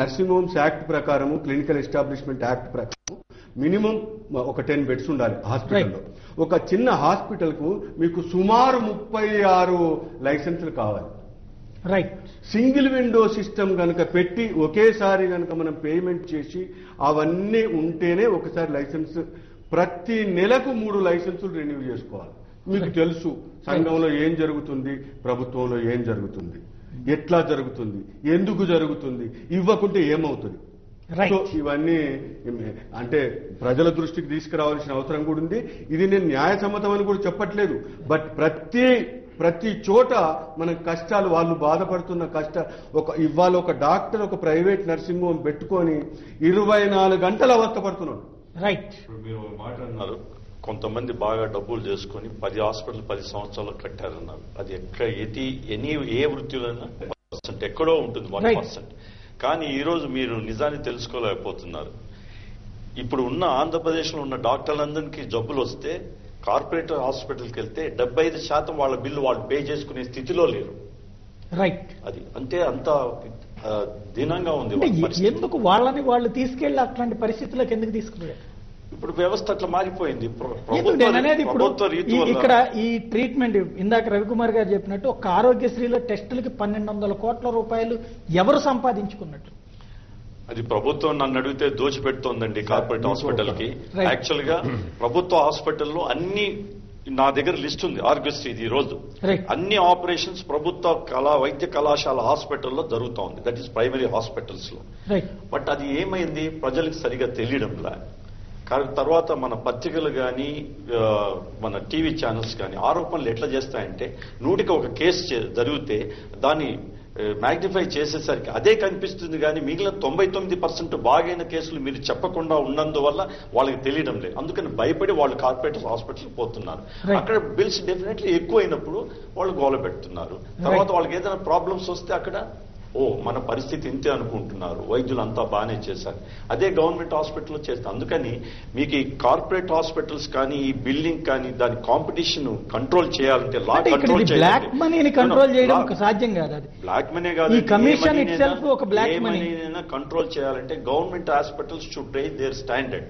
నర్సింగ్ హోమ్స్ యాక్ట్ ప్రకారము, క్లినికల్ ఎస్టాబ్లిష్మెంట్ యాక్ట్ ప్రకారం మినిమం ఒక 10 బెడ్స్ ఉండాలి హాస్పిటల్లో. ఒక చిన్న హాస్పిటల్ కు మీకు సుమారు 36 లైసెన్సులు కావాలి. సింగిల్ విండో సిస్టమ్ కనుక పెట్టి ఒకేసారి కనుక మనం పేమెంట్ చేసి అవన్నీ ఉంటేనే ఒకసారి లైసెన్స్, ప్రతి నెలకు 3 లైసెన్సులు రెన్యూ చేసుకోవాలి. మీకు తెలుసు సంఘంలో ఏం జరుగుతుంది, ప్రభుత్వంలో ఏం జరుగుతుంది, ఎట్లా జరుగుతుంది, ఎందుకు జరుగుతుంది, ఇవ్వకుంటే ఏమవుతుంది. సో ఇవన్నీ అంటే ప్రజల దృష్టికి తీసుకురావాల్సిన అవసరం కూడా ఉంది. ఇది నేను న్యాయసమ్మతం అని కూడా చెప్పట్లేదు. బట్ ప్రతి చోట మన కష్టాలు, వాళ్ళు బాధపడుతున్న ఇవాళ ఒక డాక్టర్ ఒక ప్రైవేట్ నర్సింగ్ హోమ్ పెట్టుకొని 24 గంటలు అవస్థపడుతున్నాడు. రైట్. మీరు మాట అన్నారు, కొంతమంది బాగా డబ్బులు చేసుకుని 10 హాస్పిటల్ 10 సంవత్సరాలు కట్టారన్నారు. అది ఏ వృత్తిలోనైనా ఎక్కడో ఉంటుంది 1%. కానీ ఈరోజు మీరు నిజాన్ని తెలుసుకోలేకపోతున్నారు. ఇప్పుడు ఉన్న ఆంధ్రప్రదేశ్లో ఉన్న డాక్టర్లందరికీ జబ్బులు వస్తే కార్పొరేట్ హాస్పిటల్కి వెళ్తే 75% వాళ్ళ బిల్లు వాళ్ళు పే చేసుకునే స్థితిలో లేరు. రైట్. అది అంత దీనంగా ఉంది. ఎందుకు వాళ్ళు తీసుకెళ్లి అట్లాంటి పరిస్థితులకు ఎందుకు తీసుకుపోయారు? ఇప్పుడు వ్యవస్థ అట్లా మారిపోయింది. ఇక్కడ ఈ ట్రీట్మెంట్ ఇందాక రవికుమార్ గారు చెప్పినట్టు ఒక ఆరోగ్యశ్రీలో టెస్టులకి 1200 కోట్ల రూపాయలు ఎవరు సంపాదించుకున్నట్టు? అది ప్రభుత్వం నన్ను అడిగితే దోచిపెడుతోందండి కార్పొరేట్ హాస్పిటల్ కి. యాక్చువల్ గా ప్రభుత్వ హాస్పిటల్లో అన్ని, నా దగ్గర లిస్ట్ ఉంది ఆరోగ్యశ్రీ ఈ రోజు, అన్ని ఆపరేషన్స్ ప్రభుత్వ వైద్య కళాశాల హాస్పిటల్లో జరుగుతూ ఉంది. దట్ ఈస్ ప్రైమరీ హాస్పిటల్స్ లో. బట్ అది ఏమైంది ప్రజలకు సరిగా తెలియడంలా. తర్వాత మన పత్రికలు కానీ మన టీవీ ఛానల్స్ కానీ ఆరోపణలు ఎట్లా చేస్తాయంటే 100కి ఒక కేసు జరిగితే దాన్ని మ్యాగ్నిఫై చేసేసరికి అదే కనిపిస్తుంది కానీ మిగిలిన 99% బాగైన కేసులు మీరు చెప్పకుండా ఉన్నందువల్ల వాళ్ళకి తెలియడం లేదు. అందుకని భయపడి వాళ్ళు కార్పొరేట్ హాస్పిటల్కి పోతున్నారు. అక్కడ బిల్స్ డెఫినెట్లీ ఎక్కువ అయినప్పుడు వాళ్ళు గోల పెడుతున్నారు. తర్వాత వాళ్ళకి ఏదైనా ప్రాబ్లమ్స్ వస్తే అక్కడ మన పరిస్థితి ఇంతే అనుకుంటున్నారు, వైద్యులు అంతా బాగానే చేశారు. అదే గవర్నమెంట్ హాస్పిటల్లో చేస్తారు. అందుకని మీకు ఈ కార్పొరేట్ హాస్పిటల్స్ కానీ ఈ బిల్డింగ్ కానీ దాని కాంపిటీషన్ కంట్రోల్ చేయాలంటే లా కంట్రోల్ బ్లాక్ మనీని కంట్రోల్ చేయడం సాధ్యం కాదు. అది బ్లాక్ మనీ కాదు, ఏమైనా కంట్రోల్ చేయాలంటే government hospitals should raise their standard.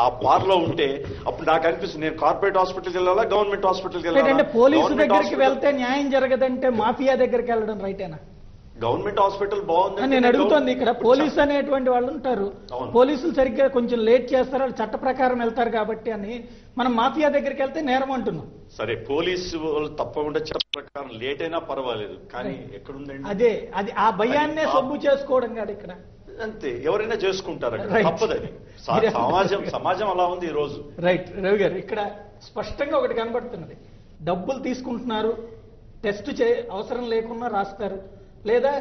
ఆ పార్లో ఉంటే అప్పుడు నాకు అనిపిస్తుంది నేను కార్పొరేట్ హాస్పిటల్కి వెళ్ళాలా గవర్నమెంట్ హాస్పిటల్కి వెళ్ళాలా? పోలీసు దగ్గరికి వెళ్తే న్యాయం జరగదంటే మాఫియా దగ్గరికి వెళ్ళడం రైటేనా? గవర్నమెంట్ హాస్పిటల్ బాగుంది నేను అడుగుతోంది. ఇక్కడ పోలీసు అనేటువంటి వాళ్ళు ఉంటారు, పోలీసులు సరిగ్గా కొంచెం లేట్ చేస్తారు, వాళ్ళు చట్ట ప్రకారం వెళ్తారు కాబట్టి అని మనం మాఫియా దగ్గరికి వెళ్తే నేరం అంటున్నాం. సరే పోలీసు వాళ్ళు తప్పకుండా చట్ట ప్రకారం లేట్ అయినా పర్వాలేదు, కానీ ఎక్కడుందండి అదే అది ఆ భయాన్నే సొమ్ము చేసుకోవడం కాదు ఇక్కడ. అంతే, ఎవరైనా చేసుకుంటారు, తప్పదని. సమాజం అలా ఉంది ఈ రోజు. రైట్. రవి గారు, ఇక్కడ స్పష్టంగా ఒకటి కనబడుతున్నది. డబ్బులు తీసుకుంటున్నారు, టెస్ట్ అవసరం లేకుండా రాస్తారు, లేదా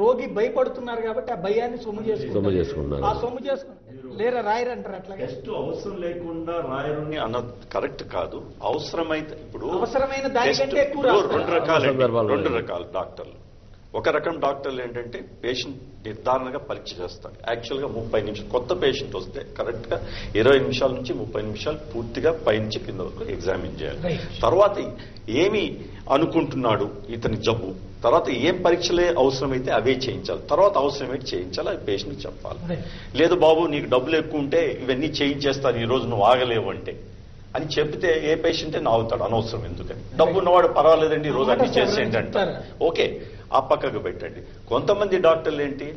రోగి భయపడుతున్నారు కాబట్టి ఆ భయాన్ని సొమ్ము చేసుకుంటారు. ఆ సొమ్ము చేసుకుంటారు లేరా రాయరంటారు. అట్లా టెస్ట్ అవసరం లేకుండా రాయరుని అన్నది కరెక్ట్ కాదు. అవసరమైతే ఇప్పుడు అవసరమైన దానికంటే ఎక్కువ 2 రకాల డాక్టర్లు. ఒక రకం డాక్టర్లు ఏంటంటే పేషెంట్ నిర్ధారణగా పరీక్ష చేస్తారు. యాక్చువల్ గా 30 నిమిషాలు కొత్త పేషెంట్ వస్తే కరెక్ట్ గా 20 నిమిషాల నుంచి 30 నిమిషాలు పూర్తిగా పైనుంచి కింద వరకు ఎగ్జామిన్ చేయాలి. తర్వాత ఏమి అనుకుంటున్నాడు ఇతని జబ్బు, తర్వాత ఏం పరీక్షలే అవసరమైతే అవే చేయించాలి, తర్వాత అవసరమైతే చేయించాలి, అది పేషెంట్కి చెప్పాలి. లేదు బాబు నీకు డబ్బులు ఎక్కువ ఉంటే ఇవన్నీ చేయించేస్తాను ఈ రోజు నువ్వు ఆగలేవు అంటే అని చెప్తే ఏ పేషెంటే నవ్వుతాడు, అనవసరం ఎందుకని. డబ్బు ఉన్నవాడు పర్వాలేదండి ఈ రోజు అన్ని చేసేయండి అంటారు. ఓకే, ఆ పక్కకు పెట్టండి. కొంతమంది డాక్టర్లు ఏంటి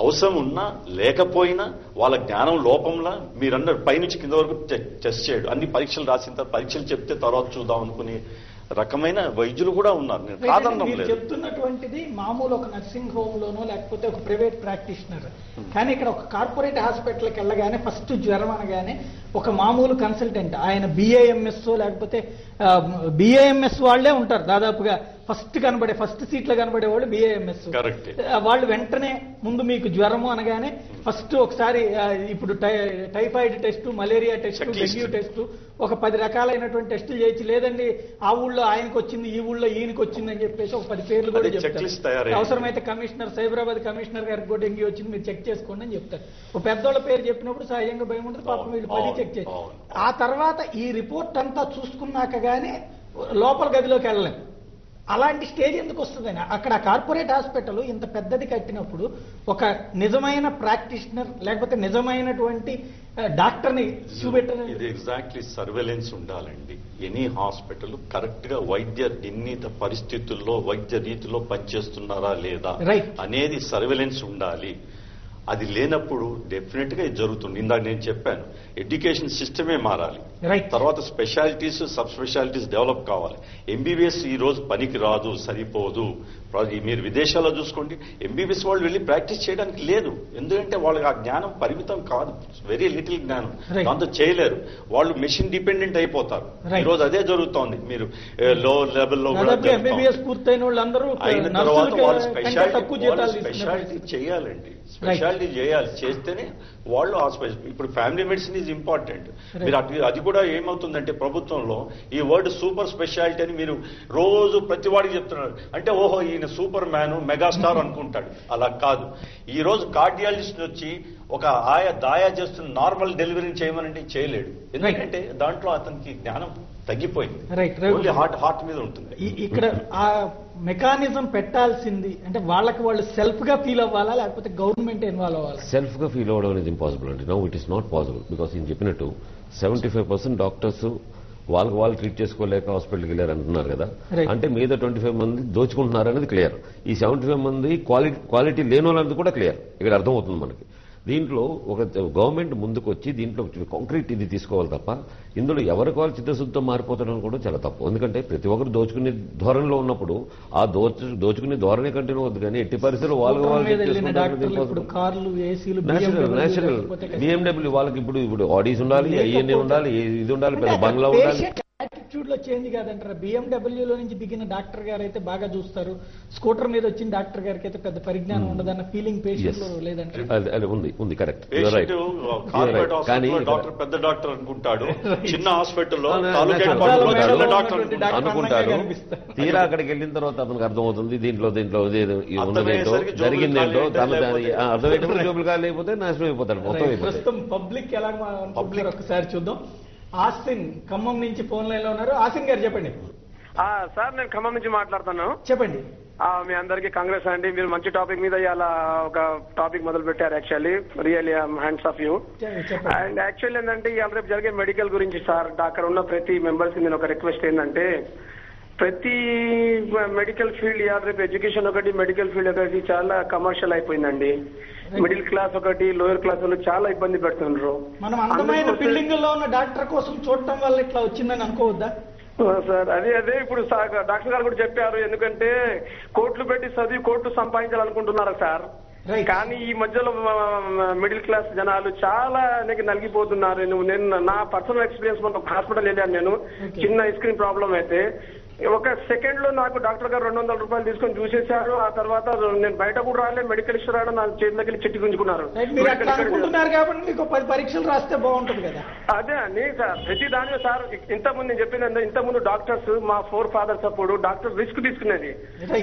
అవసరం ఉన్నా లేకపోయినా వాళ్ళ జ్ఞానం లోపంలా మీరన్నారు పైనుంచి కింద వరకు టెస్ట్ చేయడు, అన్ని పరీక్షలు రాసిన తర్వాత పరీక్షలు చెప్తే తర్వాత చూద్దాం అనుకునే రకమైన వైద్యులు కూడా ఉన్నారు. నేను కాదనడం లేదు. చెప్తున్నటువంటిది మామూలు ఒక నర్సింగ్ హోమ్ లోనో లేకపోతే ఒక ప్రైవేట్ ప్రాక్టీషనర్, కానీ ఇక్కడ ఒక కార్పొరేట్ హాస్పిటల్కి వెళ్ళగానే ఫస్ట్ జ్వరం అనగానే ఒక మామూలు కన్సల్టెంట్, ఆయన BAMS లేకపోతే BAMS వాళ్లే ఉంటారు దాదాపుగా. ఫస్ట్ సీట్లో కనబడే వాళ్ళు BAMS. వాళ్ళు వెంటనే ముందు మీకు జ్వరము అనగానే ఫస్ట్ ఒకసారి ఇప్పుడు typhoid test, malaria test, dengue test, ఒక 10 రకాలైనటువంటి టెస్టులు చేయొచ్చు. లేదండి ఆ ఊళ్ళో ఆయనకు వచ్చింది, ఈ ఊళ్ళో ఈయనకి వచ్చింది అని చెప్పేసి ఒక 10 పేర్లు కూడా చెప్తారు. అవసరమైతే సైబరాబాద్ కమిషనర్ గారికి కూడా డెంగ్యూ వచ్చింది మీరు చెక్ చేసుకోండి అని చెప్తారు. ఒక పెద్దోళ్ళ పేరు చెప్పినప్పుడు సహజంగా భయం ఉంటుంది, పాపం వీళ్ళు 10 చెక్ చేసి ఆ తర్వాత ఈ రిపోర్ట్ అంతా చూసుకున్నాక గానీ లోపల గదిలోకి వెళ్ళలేం. అలాంటి స్టేజ్ ఎందుకు వస్తుందని అక్కడ కార్పొరేట్ హాస్పిటల్ ఇంత పెద్దది కట్టినప్పుడు ఒక నిజమైన ప్రాక్టీషనర్ లేకపోతే నిజమైనటువంటి డాక్టర్ని చూపెట్టడం. ఇది ఎగ్జాక్ట్లీ సర్వేలెన్స్ ఉండాలండి. ఎనీ హాస్పిటల్ కరెక్ట్ గా వైద్య నిర్ణీత పరిస్థితుల్లో వైద్య రీతిలో పనిచేస్తున్నారా లేదా అనేది సర్వేలెన్స్ ఉండాలి. అది లేనప్పుడు డెఫినెట్ గా ఇది జరుగుతుంది. ఇందాక నేను చెప్పాను ఎడ్యుకేషన్ సిస్టమే మారాలి. తర్వాత స్పెషాలిటీస్ సబ్ స్పెషాలిటీస్ డెవలప్ కావాలి. ఎంబీబీఎస్ ఈ రోజు పనికి రాదు, సరిపోదు. మీరు విదేశాల్లో చూసుకోండి, ఎంబీబీఎస్ వాళ్ళు వెళ్ళి ప్రాక్టీస్ చేయడానికి లేదు. ఎందుకంటే వాళ్ళకి ఆ జ్ఞానం పరిమితం కాదు, వెరీ లిటిల్ జ్ఞానం, దాంతో చేయలేరు. వాళ్ళు మెషిన్ డిపెండెంట్ అయిపోతారు. ఈ రోజు అదే జరుగుతోంది. మీరు లో లెవెల్లో కూడా అయిన తర్వాత వాళ్ళు స్పెషాలిటీ చేయాలండి. స్పెషాలిటీ చేయాలి, చేస్తేనే వాళ్ళు ఇప్పుడు ఫ్యామిలీ మెడిసిన్ ఈజ్ ఇంపార్టెంట్. మీరు అది కూడా ఏమవుతుందంటే ప్రభుత్వంలో ఈ వర్డ్ సూపర్ స్పెషాలిటీ అని మీరు రోజు ప్రతి వాడికి చెప్తున్నారు. అంటే ఓహో ఈయన సూపర్ మ్యాన్ మెగాస్టార్ అనుకుంటాడు. అలా కాదు. ఈ రోజు కార్డియాలజిస్ట్ వచ్చి ఒక దాయా చేస్తున్న నార్మల్ డెలివరీ చేయమనంటే చేయలేడు. ఎందుకంటే దాంట్లో అతనికి జ్ఞానం తగ్గిపోయింది. ఓన్లీ హార్ట్ మీద ఉంటుంది. ఇక్కడ ఆ మెకానిజం పెట్టాల్సింది అంటే వాళ్ళకి వాళ్ళు సెల్ఫ్ గా ఫీల్ అవ్వాలా లేకపోతే గవర్నమెంట్ ఇన్వాల్వ్ అవ్వాలి? సెల్ఫ్ గా ఫీల్ అవ్వడం అనేది ఇంపాసిబుల్ అండి. No it is not possible. Because ఈయన చెప్పినట్టు 75% డాక్టర్స్ వాళ్ళకి వాళ్ళు ట్రీట్ చేసుకోలేక హాస్పిటల్కి వెళ్ళారు అంటున్నారు కదా. అంటే మీద 25 మంది దోచుకుంటున్నారు అనేది క్లియర్. ఈ 75 మంది క్వాలిటీ లేని వాళ్ళంతా కూడా క్లియర్. ఇక్కడ అర్థమవుతుంది మనకి. దీంట్లో ఒక గవర్నమెంట్ ముందుకు వచ్చి దీంట్లో కాంక్రీట్ ఇది తీసుకోవాలి తప్ప ఇందులో ఎవరికి వాళ్ళు చిత్తశుద్ధితో మారిపోతాడని కూడా చాలా తప్పు. ఎందుకంటే ప్రతి ఒక్కరు దోచుకునే ధోరణిలో ఉన్నప్పుడు ఆ దోచుకునే ధోరణి కంటిన్యూ అవుతుంది. కానీ ఎట్టి పరిస్థితుల్లో వాళ్ళకి నేచురల్ BMW వాళ్ళకి ఇప్పుడు ఆడీస్ ఉండాలి, ఐఎన్ఏ ఉండాలి, ఇది ఉండాలి, పెద్ద బంగ్లా ఉండాలి. యాటిట్యూడ్ లో చేంజ్ కాదంటారా? BMW నుంచి దిగిన డాక్టర్ గారు అయితే బాగా చూస్తారు, స్కూటర్ మీద వచ్చిన డాక్టర్ గారికి అయితే పెద్ద పరిజ్ఞానం ఉండదన్న ఫీలింగ్ పేషెంట్ లో లేదంటారు? ఉంది కరెక్ట్. కానీ డాక్టర్ పెద్ద డాక్టర్ అనుకుంటాడు, చిన్న హాస్పిటల్లో అనుకుంటాడు. తీరా అక్కడికి వెళ్ళిన తర్వాత అతనికి అర్థమవుతుంది దీంట్లో ఉన్నదేంటో జరిగిందేంటో అర్థమయ్యేటప్పుడు జోబులు కాదు, లేకపోతే నాశనం అయిపోతాడు మొత్తం. ప్రస్తుతం పబ్లిక్ ఎలా ఒకసారి చూద్దాం. ఆసిన్ ఖమ్మం నుంచి ఫోన్ లైన్ లో ఉన్నారు. ఆసిన్ గారు చెప్పండి. సార్ నేను ఖమ్మం నుంచి మాట్లాడుతున్నాను. చెప్పండి. మీ అందరికీ కాంగ్రెస్ అండి. మీరు మంచి టాపిక్ మీద ఇలా ఒక టాపిక్ మొదలు పెట్టారు. Actually really hands of you. And actually ఏంటంటే ఇవాళ రేపు జరిగే మెడికల్ గురించి సార్ అక్కడ ఉన్న ప్రతి మెంబర్స్ నేను ఒక రిక్వెస్ట్ ఏంటంటే ప్రతి మెడికల్ ఫీల్డ్ ఇవాళ రేపు ఎడ్యుకేషన్ ఒకటి, మెడికల్ ఫీల్డ్ ఒకటి చాలా కమర్షియల్ అయిపోయిందండి. మిడిల్ క్లాస్ ఒకటి, లోయర్ క్లాస్ వాళ్ళు చాలా ఇబ్బంది పెడుతున్నారు. మనం అందమైన బిల్డింగ్ లో ఉన్న డాక్టర్ కోసం చూడటం వల్ల ఇట్లా వచ్చిందని అనుకోవద్దా సార్? అదే ఇప్పుడు డాక్టర్ గారు కూడా చెప్పారు. ఎందుకంటే కోట్లు పెట్టి చదివి కోట్లు సంపాదించాలనుకుంటున్నారు సార్. కానీ ఈ మధ్యలో మిడిల్ క్లాస్ జనాలు చాలా నలిగిపోతున్నారు. నేను నా పర్సనల్ ఎక్స్పీరియన్స్ ఒక హాస్పిటల్ వెళ్ళాను. నేను చిన్న స్క్రీన్ ప్రాబ్లం అయితే ఒక సెకండ్ లో నాకు డాక్టర్ గారు 200 రూపాయలు తీసుకొని చూసేశారు. ఆ తర్వాత నేను బయట కూడా రాలే, మెడికల్ ఇష్యూ రావడం నా చేతిలోకి చిట్టి గుంజుకున్నారు. పరీక్షలు రాస్తే బాగుంటుంది కదా. అదే అండి సార్, ప్రతి దాని సార్ ఇంతకుముందు నేను చెప్పిన ఇంతకుముందు డాక్టర్స్ మా ఫోర్ ఫాదర్స్ అప్పుడు డాక్టర్ రిస్క్ తీసుకునేది.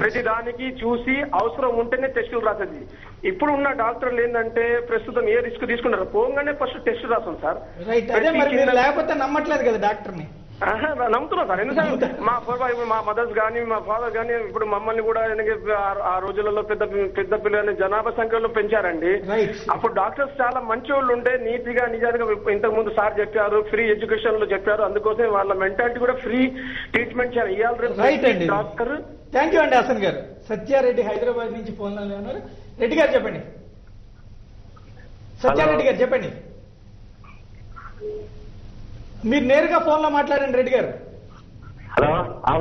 ప్రతి దానికి చూసి అవసరం ఉంటేనే టెస్టులు రాసేది. ఇప్పుడు ఉన్న డాక్టర్లు ఏంటంటే ప్రస్తుతం ఏ రిస్క్ తీసుకున్నారు, పోగానే ఫస్ట్ టెస్ట్ రాస్తాం సార్. లేకపోతే నమ్మట్లేదు కదా డాక్టర్ని. నమ్ముతున్నా సార్. ఎందుకంటే మా మదర్స్ కానీ మా ఫాదర్ కానీ ఇప్పుడు మమ్మల్ని కూడా ఆ రోజులలో పెద్ద పిల్లలని జనాభా సంఖ్యలో పెంచారండి. అప్పుడు డాక్టర్స్ చాలా మంచి వాళ్ళు ఉంటే నీతిగా నిజాలుగా ఇంతకు ముందు సార్ చెప్పారు, ఫ్రీ ఎడ్యుకేషన్ లో చెప్పారు. అందుకోసం వాళ్ళ మెంటాలిటీ కూడా ఫ్రీ ట్రీట్మెంట్ చేయాలి. ఇవాళ డాక్టర్. థ్యాంక్ యూ అండి హాసన్ గారు. సత్యారెడ్డి హైదరాబాద్ నుంచి ఫోన్ లో ఉన్నారు. రెడ్డి గారు చెప్పండి. సత్యారెడ్డి గారు చెప్పండి. మీరు నేరుగా ఫోన్ లో మాట్లాడండి రెడ్డి గారు. హలో.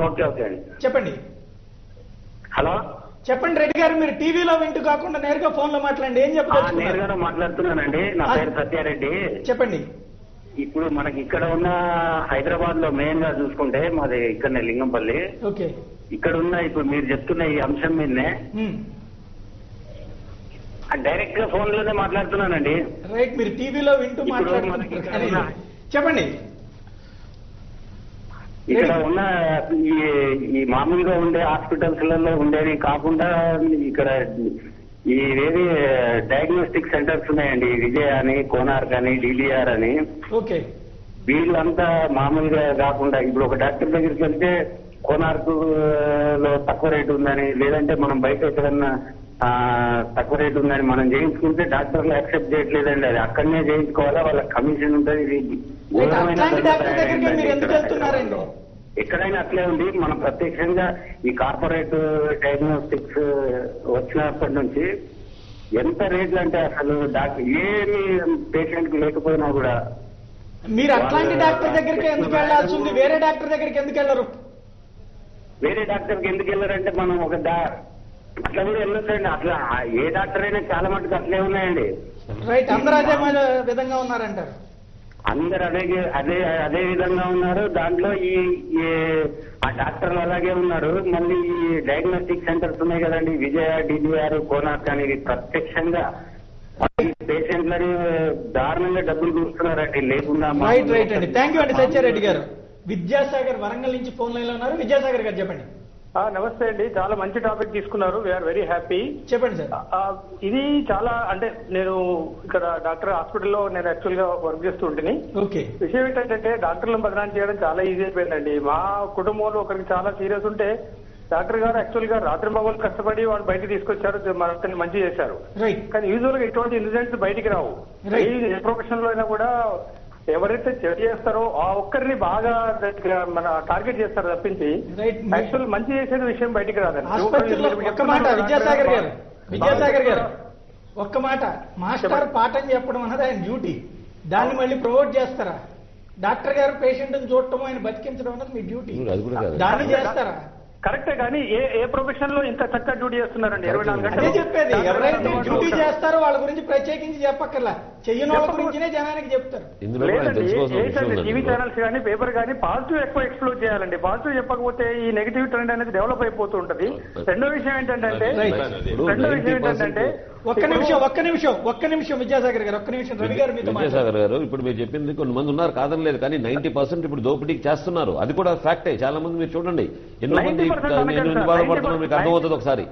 ఓకే ఓకే అండి చెప్పండి. హలో చెప్పండి రెడ్డి గారు. మీరు టీవీలో వింటూ కాకుండా నేరుగా ఫోన్ లో మాట్లాడండి. ఏం చెప్పారు? నేరుగా మాట్లాడుతున్నానండి. నా పేరు సత్యారెడ్డి. చెప్పండి. ఇప్పుడు మనకి ఇక్కడ ఉన్న హైదరాబాద్ లో మెయిన్ గా చూసుకుంటే మాది ఇక్కడనే లింగంపల్లి. ఓకే. ఇక్కడ ఉన్న ఇప్పుడు మీరు చెప్తున్న ఈ అంశం మీదనే డైరెక్ట్ గా ఫోన్ లోనే మాట్లాడుతున్నానండి. రైట్. మీరు టీవీలో వింటూ మాట్లాడుతున్నారు. చెప్పండి. ఇక్కడ ఉన్న ఈ మామూలుగా ఉండే హాస్పిటల్స్ లలో ఉండేవి కాకుండా ఇక్కడ ఇవేవి డయాగ్నోస్టిక్ సెంటర్స్ ఉన్నాయండి. విజయ అని, కోనార్క్ అని, DDR అని. ఓకే. వీళ్ళంతా మామూలుగా కాకుండా ఇప్పుడు ఒక డాక్టర్ దగ్గరికి వెళ్తే కోనార్క్ లో తక్కువ రేటు ఉందని, లేదంటే మనం బయట ఎక్కడన్నా తక్కువ రేటు ఉందని మనం చేయించుకుంటే డాక్టర్లు యాక్సెప్ట్ చేయట్లేదండి. అది అక్కడనే చేయించుకోవాలా, వాళ్ళ కమిషన్ ఉంటుంది. ఎక్కడైనా అట్లే ఉంది. మనం ప్రత్యక్షంగా ఈ కార్పొరేట్ డయాగ్నోస్టిక్స్ వచ్చినప్పటి నుంచి ఎంత రేట్లు అంటే అసలు డాక్టర్ ఏమి పేషెంట్ కి లేకపోయినా కూడా మీరు అట్లాంటి డాక్టర్ దగ్గరికి ఎందుకు వెళ్లాల్సి ఉంది? వేరే డాక్టర్ దగ్గరికి ఎందుకు వెళ్ళరు? వేరే డాక్టర్కి ఎందుకు వెళ్ళారంటే మనం అట్లా కూడా వెళ్ళొచ్చండి. అట్లా ఏ డాక్టర్ అయినా చాలా మటుకు అట్లే ఉన్నాయండి. రైట్, అందరూ అదే విధంగా ఉన్నారంటారు. అందరు అదే విధంగా ఉన్నారు. దాంట్లో ఆ డాక్టర్లు అలాగే ఉన్నారు. మళ్ళీ ఈ డయాగ్నోస్టిక్ సెంటర్స్ ఉన్నాయి కదండి, విజయ, డిజిఆర్, కోనార్క్ అనేది ప్రత్యక్షంగా పేషెంట్లని దారుణంగా డబ్బులు చూస్తున్నారండి లేకుండా. రైట్ రైట్ అండి, థ్యాంక్ యూ అండి సత్యారెడ్డి గారు. విద్యాసాగర్ వరంగల్ నుంచి ఫోన్ లైన్ లో ఉన్నారు. విద్యాసాగర్ గారు చెప్పండి. నమస్తే అండి, చాలా మంచి టాపిక్ తీసుకున్నారు. We are very happy. చెప్పండి సార్. ఇది చాలా అంటే నేను ఇక్కడ డాక్టర్ హాస్పిటల్లో నేను యాక్చువల్ గా వర్క్ చేస్తూ ఉంటుంది. విషయం ఏంటంటే డాక్టర్లను బదనాం చేయడం చాలా ఈజీ అయిపోయిందండి. మా కుటుంబంలో ఒకరికి చాలా సీరియస్ ఉంటే డాక్టర్ గారు యాక్చువల్ గా రాత్రి మగలు కష్టపడి వాళ్ళు బయటకు తీసుకొచ్చారు, మనకి మంచి చేశారు. కానీ యూజువల్ గా ఇటువంటి ఇన్సిడెంట్స్ బయటికి రావు. ఏ ప్రొఫెషన్ లో అయినా కూడా ఎవరైతే చెడు చేస్తారో ఆ ఒక్కరిని బాగా మన టార్గెట్ చేస్తారు తప్పించి యాక్చువల్ మంచి చేసేది విషయం బయటికి రాదండి. ఒక్క మాట విద్యాసాగర్ గారు ఒక్క మాట, మాస్టర్ పాఠం చెప్పడం అన్నది ఆయన డ్యూటీ, దాన్ని మళ్ళీ ప్రొవోట్ చేస్తారా? డాక్టర్ గారు పేషెంట్ చూడటం, ఆయన బతికించడం అన్నది మీ డ్యూటీ, దాన్ని చేస్తారా? కరెక్టే, కానీ ఏ ప్రొఫెషన్ లో ఇంత చక్కగా డ్యూటీ చేస్తున్నారండి 24 గంటలు? అదే చెప్పేది, ఎవరైతే డ్యూటీ చేస్తారో వాళ్ళ గురించి ప్రత్యేకించి చెప్పక్కర్లా, చెయ్యని వాళ్ళ గురించినే జనానికి చెప్తారు. టీవీ ఛానల్స్ కానీ పేపర్ కానీ పాజిటివ్ ఎక్కువ ఎక్స్ప్లోర్ చేయాలండి. పాజిటివ్ చెప్పకపోతే ఈ నెగిటివ్ ట్రెండ్ అనేది డెవలప్ అయిపోతూ ఉంటది. రెండో విషయం ఏంటంటే ఒక్క నిమిషం విద్యాసాగర్ గారు, ఒక్క నిమిషం రవి గారు మీతో. విద్యాసాగర్ గారు, ఇప్పుడు మీరు చెప్పింది కొంతమంది ఉన్నారు కాదని లేదు, కానీ 90% ఇప్పుడు దోపిడీకి చేస్తున్నారు. అది కూడా ఫ్యాక్టే. చాలా మంది మీరు చూడండి, ఎన్నో మంది బాధపడుతున్నారు, మీకు అర్థమవుతుంది ఒకసారి.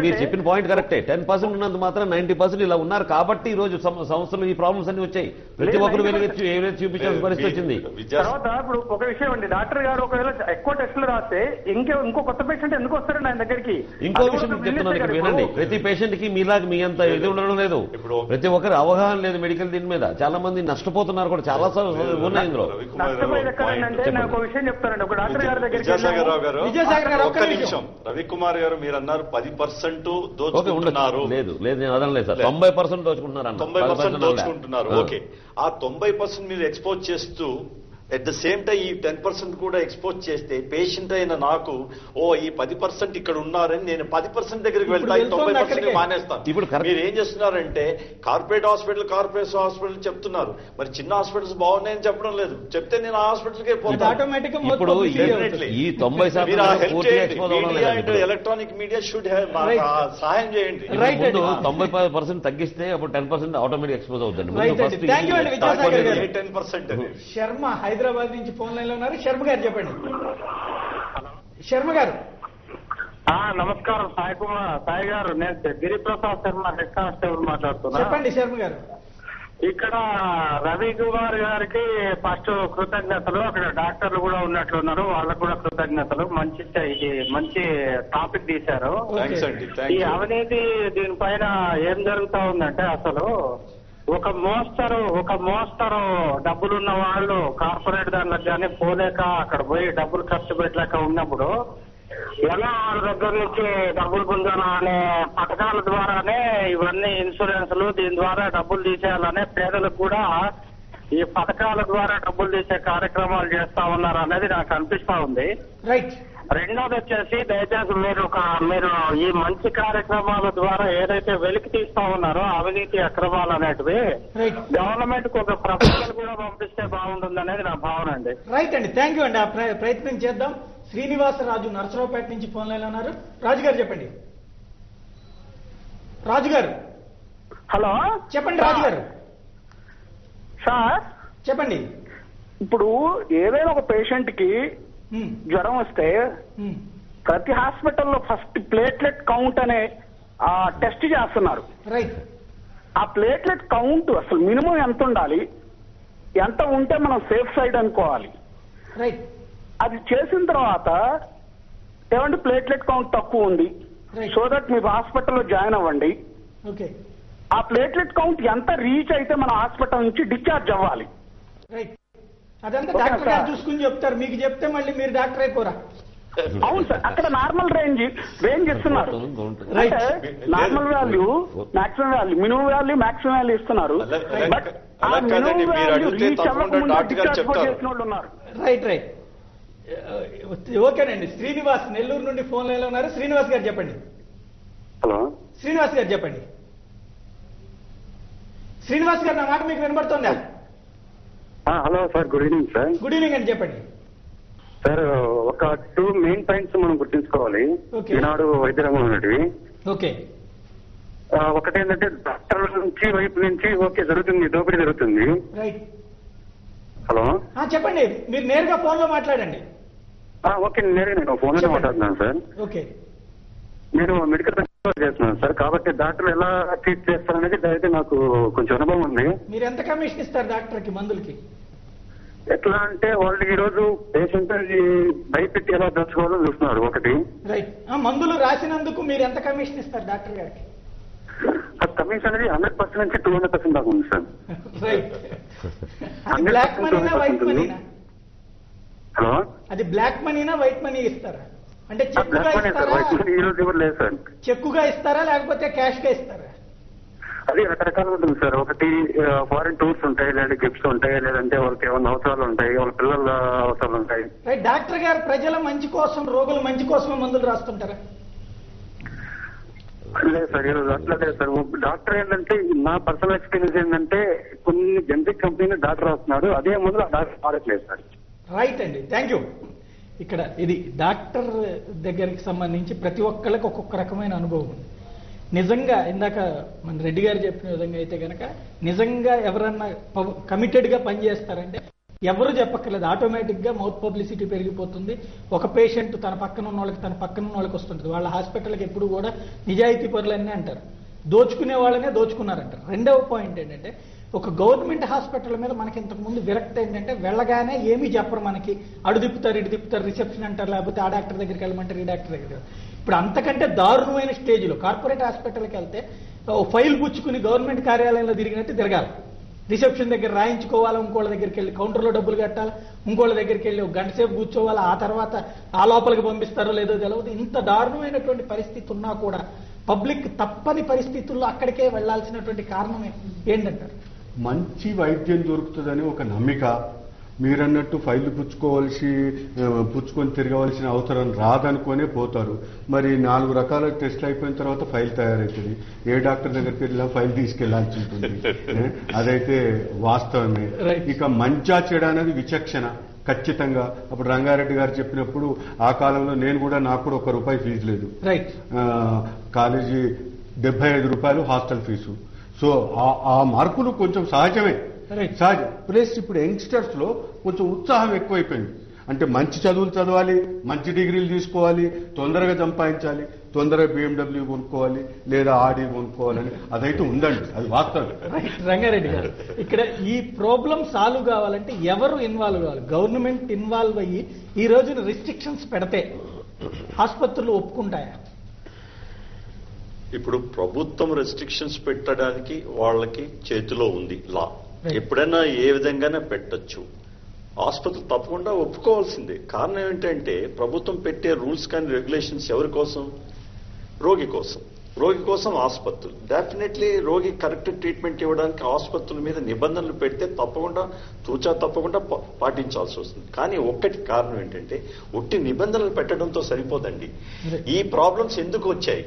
మీరు చెప్పిన పాయింట్ కరెక్టే. 10% ఉన్నంత మాత్రం 90% ఇలా ఉన్నారు కాబట్టి ఈ రోజు సంస్థలు ఈ ప్రాబ్లమ్స్ అన్ని వచ్చాయి. ప్రతి ఒక్కరు ఏదైతే చూపించాల్సిన పరిస్థితి వచ్చింది. తర్వాత ఇప్పుడు ఒక విషయం అండి, డాక్టర్ గారు ఒకవేళ ఎక్కువ టెస్టులు రాస్తే ఇంకో కొత్త పేషెంట్ ఎందుకు వస్తారండి ఆయన దగ్గరికి? ఇంకో విషయం చెప్తున్నాను ఇక్కడ వినండి. ప్రతి పేషెంట్ కి మీలాగా మీ అంత ఇది ఉండడం లేదు. ప్రతి ఒక్కరు అవగాహన లేదు మెడికల్ దీని మీద. చాలా మంది నష్టపోతున్నారు కూడా, చాలా ఉన్నాయి ఇందులో. ఒక విషయం చెప్తారండి, ఒక డాక్టర్ గారి దగ్గరికి రవికుమార్ గారు మీరు అన్నారు 10% దోచుకుంటున్నారు. లేదు నేను అదనలేదు సార్, 90% దోచుకుంటున్నారు. 90% దోచుకుంటున్నారు. ఓకే, ఆ 90% మీరు ఎక్స్పోజ్ చేస్తూ అట్ ద సేమ్ టైం ఈ 10% కూడా ఎక్స్పోజ్ చేస్తే పేషెంట్ అయిన నాకు ఈ 10% ఇక్కడ ఉన్నారని నేను 10% దగ్గరికి వెళ్తాను, 90% మానేస్తాను. ఇప్పుడు మీరు ఏం చేస్తున్నారంటే కార్పొరేట్ హాస్పిటల్ చెప్తున్నారు, మరి చిన్న హాస్పిటల్స్ బాగున్నాయని చెప్పడం లేదు. చెప్తే నేను ఆ హాస్పిటల్కే పోతాను. ఇప్పుడు ఈ 90% ఎలక్ట్రానిక్ మీడియా షుడ్ సహాయం చేయండి. 90% తగ్గిస్తే అప్పుడు 10% ఆటోమేటిక్ ఎక్స్పోజ్ అవుతుంది. 10% శర్మ హైదరాబాద్ నుంచి ఫోన్ లైన్ లో ఉన్నారు. శర్మ గారు చెప్పండి. శర్మ గారు నమస్కారం. సాయి గారు, నేను గిరిప్రసాద్ శర్మ, హెడ్ కానిస్టేబుల్ మాట్లాడుతున్నా. చెప్పండి శర్మ గారు. ఇక్కడ రవి కుమార్ గారికి ఫస్ట్ కృతజ్ఞతలు. అక్కడ డాక్టర్లు కూడా ఉన్నట్లున్నారు, వాళ్ళకు కూడా కృతజ్ఞతలు. మంచి టాపిక్ తీశారు. ఈ అవినీతి దీనిపైన ఏం జరుగుతా ఉందంటే, అసలు ఒక మోస్తరు డబ్బులున్న వాళ్ళు కార్పొరేట్ దాంట్లోకి కానీ పోలేక అక్కడ పోయి డబ్బులు ఖర్చు పెట్టలేక ఉన్నప్పుడు ఎలా వాళ్ళ దగ్గర నుంచి డబ్బులు పొందాలా అనే పథకాల ద్వారానే ఇవన్నీ ఇన్సూరెన్స్లు, దీని ద్వారా డబ్బులు తీసేయాలనే పేదలకు కూడా ఈ పథకాల ద్వారా డబ్బులు తీసే కార్యక్రమాలు చేస్తా ఉన్నారు అనేది నాకు అనిపిస్తా ఉంది. రెండోది వచ్చేసి దయచేసి మీరు ఈ మంచి కార్యక్రమాల ద్వారా ఏదైతే వెలికి తీస్తా ఉన్నారో అవినీతి అక్రమాలు అనేటివి గవర్నమెంట్ కు ఒక ప్రపోజల్ కూడా పంపిస్తే బాగుంటుంది అనేది నా భావన అండి. రైట్ అండి, థ్యాంక్ యూ అండి. ఆ ప్రయత్నం చేద్దాం. శ్రీనివాసరాజు నరసరావుపేట నుంచి ఫోన్ లైన్ ఉన్నారు. రాజు గారు చెప్పండి. రాజు గారు హలో చెప్పండి. రాజు గారు సార్ చెప్పండి. ఇప్పుడు ఏదైనా ఒక పేషెంట్ కి జ్వరం వస్తే ప్రతి హాస్పిటల్లో ఫస్ట్ ప్లేట్లెట్ కౌంట్ అనే టెస్ట్ చేస్తున్నారు. ఆ ప్లేట్లెట్ కౌంట్ అసలు మినిమం ఎంత ఉండాలి, ఎంత ఉంటే మనం సేఫ్ సైడ్ అనుకోవాలి. అది చేసిన తర్వాత ఏమంటే ప్లేట్లెట్ కౌంట్ తక్కువ ఉంది, సో దట్ మీరు హాస్పిటల్లో జాయిన్ అవ్వండి. ఆ ప్లేట్లెట్ కౌంట్ ఎంత రీచ్ అయితే మన హాస్పిటల్ నుంచి డిశ్చార్జ్ అవ్వాలి. అదంతా డాక్టర్ గారు చూసుకుని చెప్తారు, మీకు చెప్తే మళ్ళీ మీరు డాక్టర్ అయిపోరా? అవును సార్, అక్కడ నార్మల్ రేంజ్ ఇస్తున్నారు. Normal value, maximum value, minimum value, maximum value ఇస్తున్నారు. బట్ అలా కాదండి, మీరు అడిగితే తప్పకుండా డాక్టర్ గారు చెప్తారు. రైట్ రైట్ ఓకేనండి. శ్రీనివాస్ నెల్లూరు నుండి ఫోన్ లైన్లో ఉన్నారు. శ్రీనివాస్ గారు చెప్పండి. హలో శ్రీనివాస్ గారు చెప్పండి. శ్రీనివాస్ గారు నా మాట మీకు వినబడుతుందా? Hello sir, good evening sir. Good evening అండి, చెప్పండి సార్. ఒక 2 మెయిన్ పాయింట్స్ మనం గుర్తుంచుకోవాలి ఈనాడు వైద్య రంగం ఉన్నటివి. ఓకే. ఒకటేంటంటే డాక్టర్ నుంచి వైపు నుంచి ఓకే జరుగుతుంది, దోపిడీ జరుగుతుంది. రైట్. హలో చెప్పండి, మీరు నేరుగా ఫోన్ లో మాట్లాడండి. ఓకే, నేను ఫోన్ లో మాట్లాడుతున్నాను సార్. ఓకే. నేను మెడికల్ చేస్తున్నాను సార్, కాబట్టి డాక్టర్ ఎలా ట్రీట్ చేస్తారనేది అయితే నాకు కొంచెం అనుభవం ఉంది. మీరు ఎంత కమిషన్ ఇస్తారు డాక్టర్ కి మందులకి? ఎట్లా అంటే వాళ్ళు ఈ రోజు పేషెంట్ భయపెట్టి ఎలా దర్చుకోవాలో చూస్తున్నారు ఒకటి. రైట్. మందులు రాసినందుకు మీరు ఎంత కమిషన్ ఇస్తారు డాక్టర్ గారికి? కమిషన్ అనేది 100% నుంచి 200% దాకా ఉంది సార్. రైట్. బ్లాక్ మనీనా వైట్ మనీనా? హలో, అది బ్లాక్ మనీనా వైట్ మనీ ఇస్తారా? అంటే చెక్కుగా ఇస్తారా? ఈ రోజు ఎవరు లేదు సార్. చెక్కుగా ఇస్తారా లేకపోతే క్యాష్ గా ఇస్తారా? అది రకరకాలుగా ఉంటుంది సార్. ఒకటి ఫారిన్ టూర్స్ ఉంటాయి, లేదా గిఫ్ట్స్ ఉంటాయి, లేదంటే వాళ్ళకి ఏమైనా అవసరాలు ఉంటాయి, వాళ్ళ పిల్లల అవసరాలు ఉంటాయి. డాక్టర్ గారు ప్రజల మంచి కోసం, రోగుల మంచి కోసం మందులు రాస్తుంటారా? లేదు సార్, ఈరోజు అట్లా లేదు సార్. డాక్టర్ ఏంటంటే నా పర్సనల్ ఎక్స్పీరియన్స్ ఏంటంటే కొన్ని జనరిక్ కంపెనీలు డాక్టర్ వస్తున్నాడు, అదే మందులు ఆ డాక్టర్ వాడట్లేదు సార్. రైట్ అండి, థ్యాంక్ యూ. ఇక్కడ ఇది డాక్టర్ దగ్గరికి సంబంధించి ప్రతి ఒక్కళ్ళకి ఒక్కొక్క రకమైన అనుభవం ఉంది. నిజంగా ఇందాక మన రెడ్డి గారు చెప్పిన విధంగా అయితే కనుక నిజంగా ఎవరన్నా కమిటెడ్ గా పనిచేస్తారంటే ఎవరు చెప్పక్కర్లేదు, ఆటోమేటిక్ గా మౌత్ పబ్లిసిటీ పెరిగిపోతుంది. ఒక పేషెంట్ తన పక్కన ఉన్న వాళ్ళకి వస్తుంటుంది. వాళ్ళ హాస్పిటల్కి ఎప్పుడు కూడా నిజాయితీ పరులన్నీ అంటారు, దోచుకునే వాళ్ళనే దోచుకున్నారంటారు. రెండవ పాయింట్ ఏంటంటే ఒక గవర్నమెంట్ హాస్పిటల్ మీద మనకి ఇంతకు ముందు విరక్తి ఏంటంటే వెళ్ళగానే ఏమీ చెప్పరు, మనకి అడు తిప్పుతారు ఇటు తిప్పుతారు, రిసెప్షన్ అంటారు, లేకపోతే ఆ డాక్టర్ దగ్గరికి వెళ్ళమంటారు, ఈ డాక్టర్ దగ్గరికి. ఇప్పుడు అంతకంటే దారుణమైన స్టేజ్లో కార్పొరేట్ హాస్పిటల్కి వెళ్తే ఫైల్ పుచ్చుకుని గవర్నమెంట్ కార్యాలయంలో తిరిగినట్టు తిరగాలి. రిసెప్షన్ దగ్గర రాయించుకోవాలి, ఇంకోళ్ళ దగ్గరికి వెళ్ళి కౌంటర్లో డబ్బులు కట్టాలి, ఇంకోళ్ళ దగ్గరికి వెళ్ళి ఒక గంట సేపు కూర్చోవాలి, ఆ తర్వాత ఆ లోపలికి పంపిస్తారో లేదో తెలియదు. ఇంత దారుణమైనటువంటి పరిస్థితి ఉన్నా కూడా పబ్లిక్ తప్పని పరిస్థితుల్లో అక్కడికే వెళ్లాల్సినటువంటి కారణం ఏంటంటారు? మంచి వైద్యం దొరుకుతుందని ఒక నమ్మిక. మీరన్నట్టు ఫైళ్లు పుచ్చుకొని తిరగవలసిన అవసరం రాదనుకునే పోతారు. మరి 4 రకాల టెస్ట్లు అయిపోయిన తర్వాత ఫైల్ తయారవుతుంది. ఏ డాక్టర్ దగ్గరికి వెళ్ళినా ఫైల్ తీసుకెళ్లాల్సి ఉంటుంది. అదైతే వాస్తవమే. ఇక మంచా చెడ అనేది విచక్షణ ఖచ్చితంగా. అప్పుడు రంగారెడ్డి గారు చెప్పినప్పుడు ఆ కాలంలో నాకు కూడా ₹1 ఫీజు లేదు. కాలేజీ 75 రూపాయలు హాస్టల్ ఫీజు. సో ఆ మార్పులు కొంచెం సహజమే. ప్లస్ ఇప్పుడు యంగ్స్టర్స్ లో కొంచెం ఉత్సాహం ఎక్కువైపోయింది. అంటే మంచి చదువులు చదవాలి, మంచి డిగ్రీలు తీసుకోవాలి, తొందరగా సంపాదించాలి, తొందరగా BMW కొనుక్కోవాలి, లేదా ఆడి కొనుక్కోవాలని అదైతే ఉందండి, అది వాస్తవం. రంగారెడ్డి గారు, ఇక్కడ ఈ ప్రాబ్లం సాల్వ్ కావాలంటే ఎవరు ఇన్వాల్వ్ కావాలి? గవర్నమెంట్ ఇన్వాల్వ్ అయ్యి ఈ రోజున రిస్ట్రిక్షన్స్ పెడితే ఆసుపత్రులు ఒప్పుకుంటాయా? ఇప్పుడు ప్రభుత్వం రెస్ట్రిక్షన్స్ పెట్టడానికి వాళ్ళకి చేతిలో ఉంది లా. ఎప్పుడైనా ఏ విధంగానే పెట్టొచ్చు. ఆసుపత్రులు తప్పకుండా ఒప్పుకోవాల్సిందే. కారణం ఏంటంటే ప్రభుత్వం పెట్టే రూల్స్ కానీ రెగ్యులేషన్స్ ఎవరి కోసం? రోగి కోసం. రోగి కోసం ఆసుపత్రులు. డెఫినెట్లీ రోగి కరెక్ట్ ట్రీట్మెంట్ ఇవ్వడానికి ఆసుపత్రుల మీద నిబంధనలు పెడితే తప్పకుండా పాటించాల్సి వస్తుంది. కానీ ఒక్కటి కారణం ఏంటంటే ఒట్టి నిబంధనలు పెట్టడంతో సరిపోదండి. ఈ ప్రాబ్లమ్స్ ఎందుకు వచ్చాయి,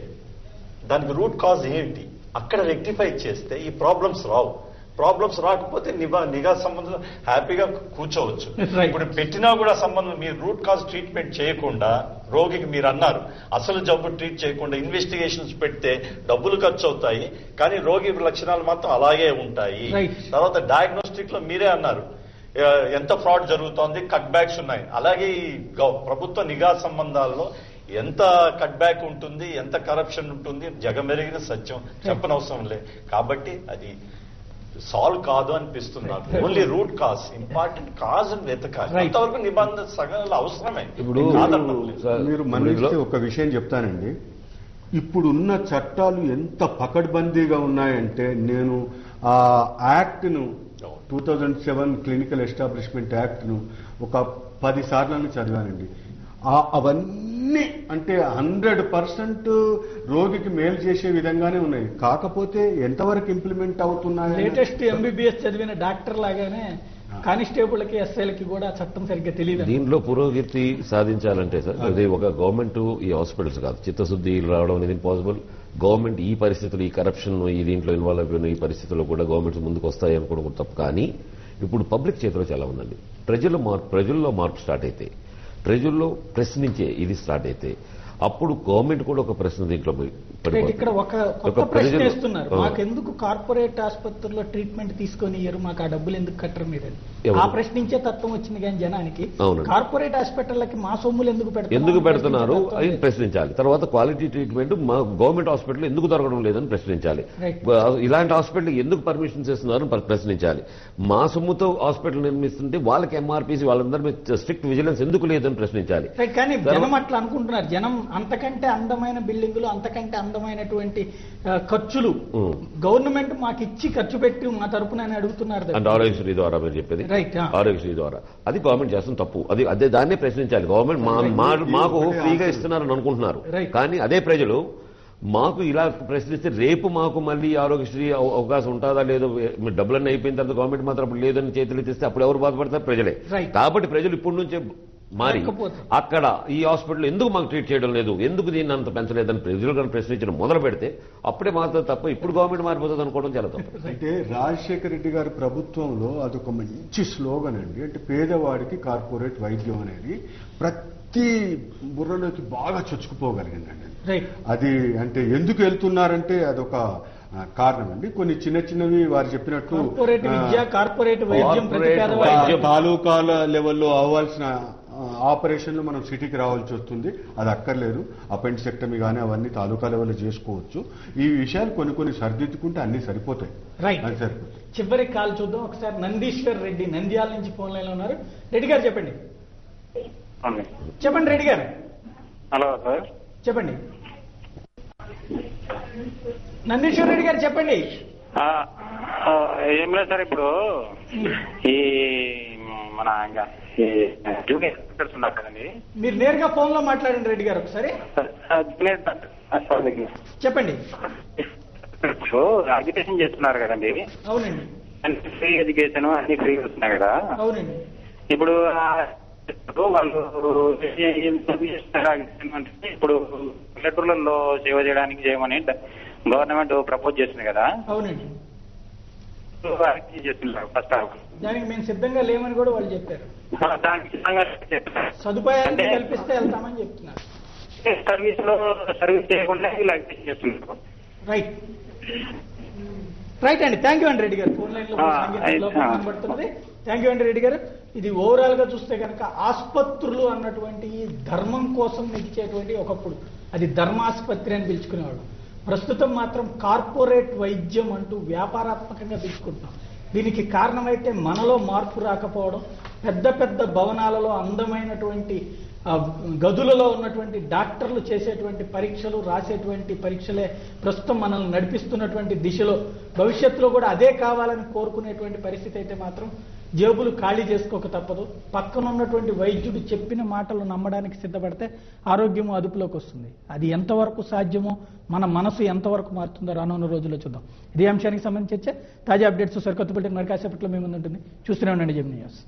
దానికి రూట్ కాజ్ ఏంటి, అక్కడ రెక్టిఫై చేస్తే ఈ ప్రాబ్లమ్స్ రావు. ప్రాబ్లమ్స్ రాకపోతే నిఘా సంబంధం హ్యాపీగా కూర్చోవచ్చు. ఇప్పుడు పెట్టినా కూడా సంబంధం మీరు రూట్ కాజ్ ట్రీట్మెంట్ చేయకుండా రోగికి మీరు అన్నారు అసలు జబ్బు ట్రీట్ చేయకుండా ఇన్వెస్టిగేషన్స్ పెడితే డబ్బులు ఖర్చు అవుతాయి, కానీ రోగి లక్షణాలు మాత్రం అలాగే ఉంటాయి. తర్వాత డయాగ్నోస్టిక్ లో మీరే అన్నారు ఎంత ఫ్రాడ్ జరుగుతోంది, కట్ బ్యాక్స్ ఉన్నాయి. అలాగే ఈ ప్రభుత్వ నిఘా సంబంధాల్లో ఎంత కట్ బ్యాక్ ఉంటుంది, ఎంత కరప్షన్ ఉంటుంది జగమెరిగిన సత్యం, చెప్పనవసరం లేదు. కాబట్టి అది సాల్వ్ కాదు అనిపిస్తుంది నాకు. Only root cause, important cause అని వెతకాలి. అంతవరకు నిబంధన సగలు అవసరమే. ఇప్పుడు మీరు మనిషి ఒక విషయం చెప్తానండి, ఇప్పుడున్న చట్టాలు ఎంత పకడ్బందీగా ఉన్నాయంటే నేను ఆ యాక్ట్ను 2007 క్లినికల్ ఎస్టాబ్లిష్మెంట్ యాక్ట్ను ఒక 10 సార్లు చదివానండి. అవన్నీ అన్ని అంటే 100% రోగికి మేలు చేసే విధంగానే ఉన్నాయి. కాకపోతే ఎంతవరకు ఇంప్లిమెంట్ అవుతున్నాయి? లేటెస్ట్ MBBS చదివిన డాక్టర్ లాగానే కానిస్టేబుల్కి ఎస్ఐలకి కూడా చట్టం సరిగ్గా తెలియదు. దీంట్లో పురోగతి సాధించాలంటే సార్ అది ఒక గవర్నమెంట్ ఈ హాస్పిటల్స్ కాదు, చిత్తశుద్ధి రావడం అనేది ఇంపాసిబుల్. గవర్నమెంట్ ఈ పరిస్థితులు, ఈ కరప్షన్, ఈ దీంట్లో ఇన్వాల్వ్ అయిపోయిన ఈ పరిస్థితుల్లో కూడా గవర్నమెంట్స్ ముందుకు వస్తాయి అనుకోవడం తప్ప. కానీ ఇప్పుడు పబ్లిక్ చేతిలో చాలా ఉందండి. ప్రజల్లో మార్పు స్టార్ట్ అయితే, ప్రజల్లో ప్రశ్నించే ఇది స్టార్ట్ అయితే అప్పుడు గవర్నమెంట్ కూడా ఒక ప్రశ్న దీంట్లో ఇక్కడ ఒక కొత్త ప్రశ్న వేస్తున్నారు. మాకెందుకు కార్పొరేట్ ఆసుపత్రుల్లో ట్రీట్మెంట్ తీసుకొని ఇయ్యరు, మాకు ఆ డబ్బులు ఎందుకు కట్టరు మీరు? ఆ ప్రశ్నించే తత్వం వచ్చింది కానీ జనానికి కార్పొరేట్ హాస్పిటల్లకి మా సొమ్ములు ఎందుకు పెడుతున్నారు అని ప్రశ్నించాలి. తర్వాత క్వాలిటీ ట్రీట్మెంట్ మా గవర్నమెంట్ హాస్పిటల్ ఎందుకు దొరకడం లేదని ప్రశ్నించాలి. ఇలాంటి హాస్పిటల్ ఎందుకు పర్మిషన్స్ ఇస్తున్నారని ప్రశ్నించాలి. మా సొమ్ముతో హాస్పిటల్ నిర్మిస్తుంటే వాళ్ళకి MRPC వాళ్ళందరి మీద స్ట్రిక్ట్ విజిలెన్స్ ఎందుకు లేదని ప్రశ్నించాలి. కానీ జనం అట్లా అనుకుంటున్నారు. జనం అంతకంటే అందమైన బిల్డింగులు, అంతకంటే అందమైనటువంటి ఖర్చులు గవర్నమెంట్ మాకు ఇచ్చి ఖర్చు పెట్టి మా తరపున అడుగుతున్నారు. అంటే ఆరోగ్యశ్రీ ద్వారా మీరు చెప్పేది, ఆరోగ్యశ్రీ ద్వారా అది గవర్నమెంట్ చేస్తున్న తప్పు. అదే దాన్నే ప్రశ్నించాలి. గవర్నమెంట్ మాకు ఫ్రీగా ఇస్తున్నారని అనుకుంటున్నారు. కానీ అదే ప్రజలు మాకు ఇలా ప్రశ్నిస్తే రేపు మాకు మళ్ళీ ఆరోగ్యశ్రీ అవకాశం ఉంటుందా లేదో, డబ్బులన్నీ అయిపోయిన తర్వాత గవర్నమెంట్ మాత్రం లేదని చేతులు తెస్తే అప్పుడు ఎవరు బాధపడతారు? ప్రజలే. కాబట్టి ప్రజలు ఇప్పటి నుంచే మరి అక్కడ ఈ హాస్పిటల్ ఎందుకు మాకు ట్రీట్ చేయడం లేదు, ఎందుకు దీన్ని అంత పెంచలేదని ప్రజలు కానీ ప్రశ్నించడం మొదలు పెడితే అప్పుడే మారుతుంది తప్ప ఇప్పుడు గవర్నమెంట్ మారిపోతుంది అనుకోవడం చాలా తప్పు. అంటే రాజశేఖర రెడ్డి గారి ప్రభుత్వంలో అదొక మంచి స్లోగన్ అండి. అంటే పేదవాడికి కార్పొరేట్ వైద్యం అనేది ప్రతి బుర్రలోకి బాగా చొచ్చుకుపోగలిగిందండి. అది అంటే ఎందుకు వెళ్తున్నారంటే అదొక కారణం అండి. కొన్ని చిన్నవి వారు చెప్పినట్టు తాలూకాల లెవెల్లో అవ్వాల్సిన ఆపరేషన్లు మనం సిటీకి రావాల్సి వస్తుంది. అది అక్కర్లేదు. అపెండిసెక్టమీ కానీ అవన్నీ తాలూకా లెవెల్లో చేసుకోవచ్చు. ఈ విషయాలు కొన్ని సరిదిద్దుకుంటే అన్ని సరిపోతాయి. చివరి కాల్ చూద్దాం ఒకసారి. నందీశ్వర్ రెడ్డి నంద్యాల నుంచి ఫోన్ లైన్ లో ఉన్నారు. రెడ్డి గారు చెప్పండి. చెప్పండి రెడ్డి గారు. హలో సార్ చెప్పండి. నందీశ్వర్ రెడ్డి గారు చెప్పండి. ఏం లేదు సార్, ఇప్పుడు ఈ మన ఉన్నారు కదండి, మీరు నేరుగా ఫోన్ లో మాట్లాడండి రెడ్డి గారు ఒకసారి. చెప్పండి. ఎడ్యుకేషన్ చేస్తున్నారు కదండి. అవునండి. ఫ్రీ ఎడ్యుకేషన్ అన్ని ఫ్రీ వస్తున్నాయి కదా. అవునండి. ఇప్పుడు వాళ్ళు ఇప్పుడు పల్లెటూర్లలో సేవ చేయమని గవర్నమెంట్ ప్రపోజ్ చేస్తుంది కదా. అవునండి. చేస్తున్నారు ఫస్ట్ హాఫ్. దానికి మేము సిద్ధంగా లేమని కూడా వాళ్ళు చెప్పారు. సదుపాయాన్ని కల్పిస్తే వెళ్తామని చెప్తున్నారు. సర్వీస్ చేయకుండా ఇలా చేస్తున్నారు. రైట్ అండి. థ్యాంక్ యూ అండి రెడ్డి గారు. ఫోన్ లైన్ లో కనబడుతుంది. థ్యాంక్ యూ అండి రెడ్డి గారు. ఇది ఓవరాల్ గా చూస్తే కనుక ఆసుపత్రులు అన్నటువంటి ధర్మం కోసం నిలిచేటువంటి ఒకప్పుడు అది ధర్మాసుపత్రి అని పిలుచుకునేవాడు. ప్రస్తుతం మాత్రం కార్పొరేట్ వైద్యం అంటూ వ్యాపారాత్మకంగా పిలుచుకుంటున్నాం. దీనికి కారణమైతే మనలో మార్పు రాకపోవడం, పెద్ద పెద్ద భవనాలలో అందమైనటువంటి గదులలో ఉన్నటువంటి డాక్టర్లు చేసేటువంటి పరీక్షలు, రాసేటువంటి పరీక్షలే ప్రస్తుతం మనల్ని నడిపిస్తున్నటువంటి దిశలో భవిష్యత్తులో కూడా అదే కావాలని కోరుకునేటువంటి పరిస్థితి అయితే మాత్రం జేబులు ఖాళీ చేసుకోక తప్పదు. పక్కన ఉన్నటువంటి వైద్యుడు చెప్పిన మాటలు నమ్మడానికి సిద్ధపడితే ఆరోగ్యము అదుపులోకి వస్తుంది. అది ఎంతవరకు సాధ్యమో, మన మనసు ఎంతవరకు మారుతుందో రానున్న రోజుల్లో చూద్దాం. ఇదే అంశానికి సంబంధించి తాజా అప్డేట్స్ సరికొత్త బులెటిన్ మరి కాసేపట్లో మీ ముందు ఉంటుంది. చూస్తూనే ఉండండి జెమిని న్యూస్.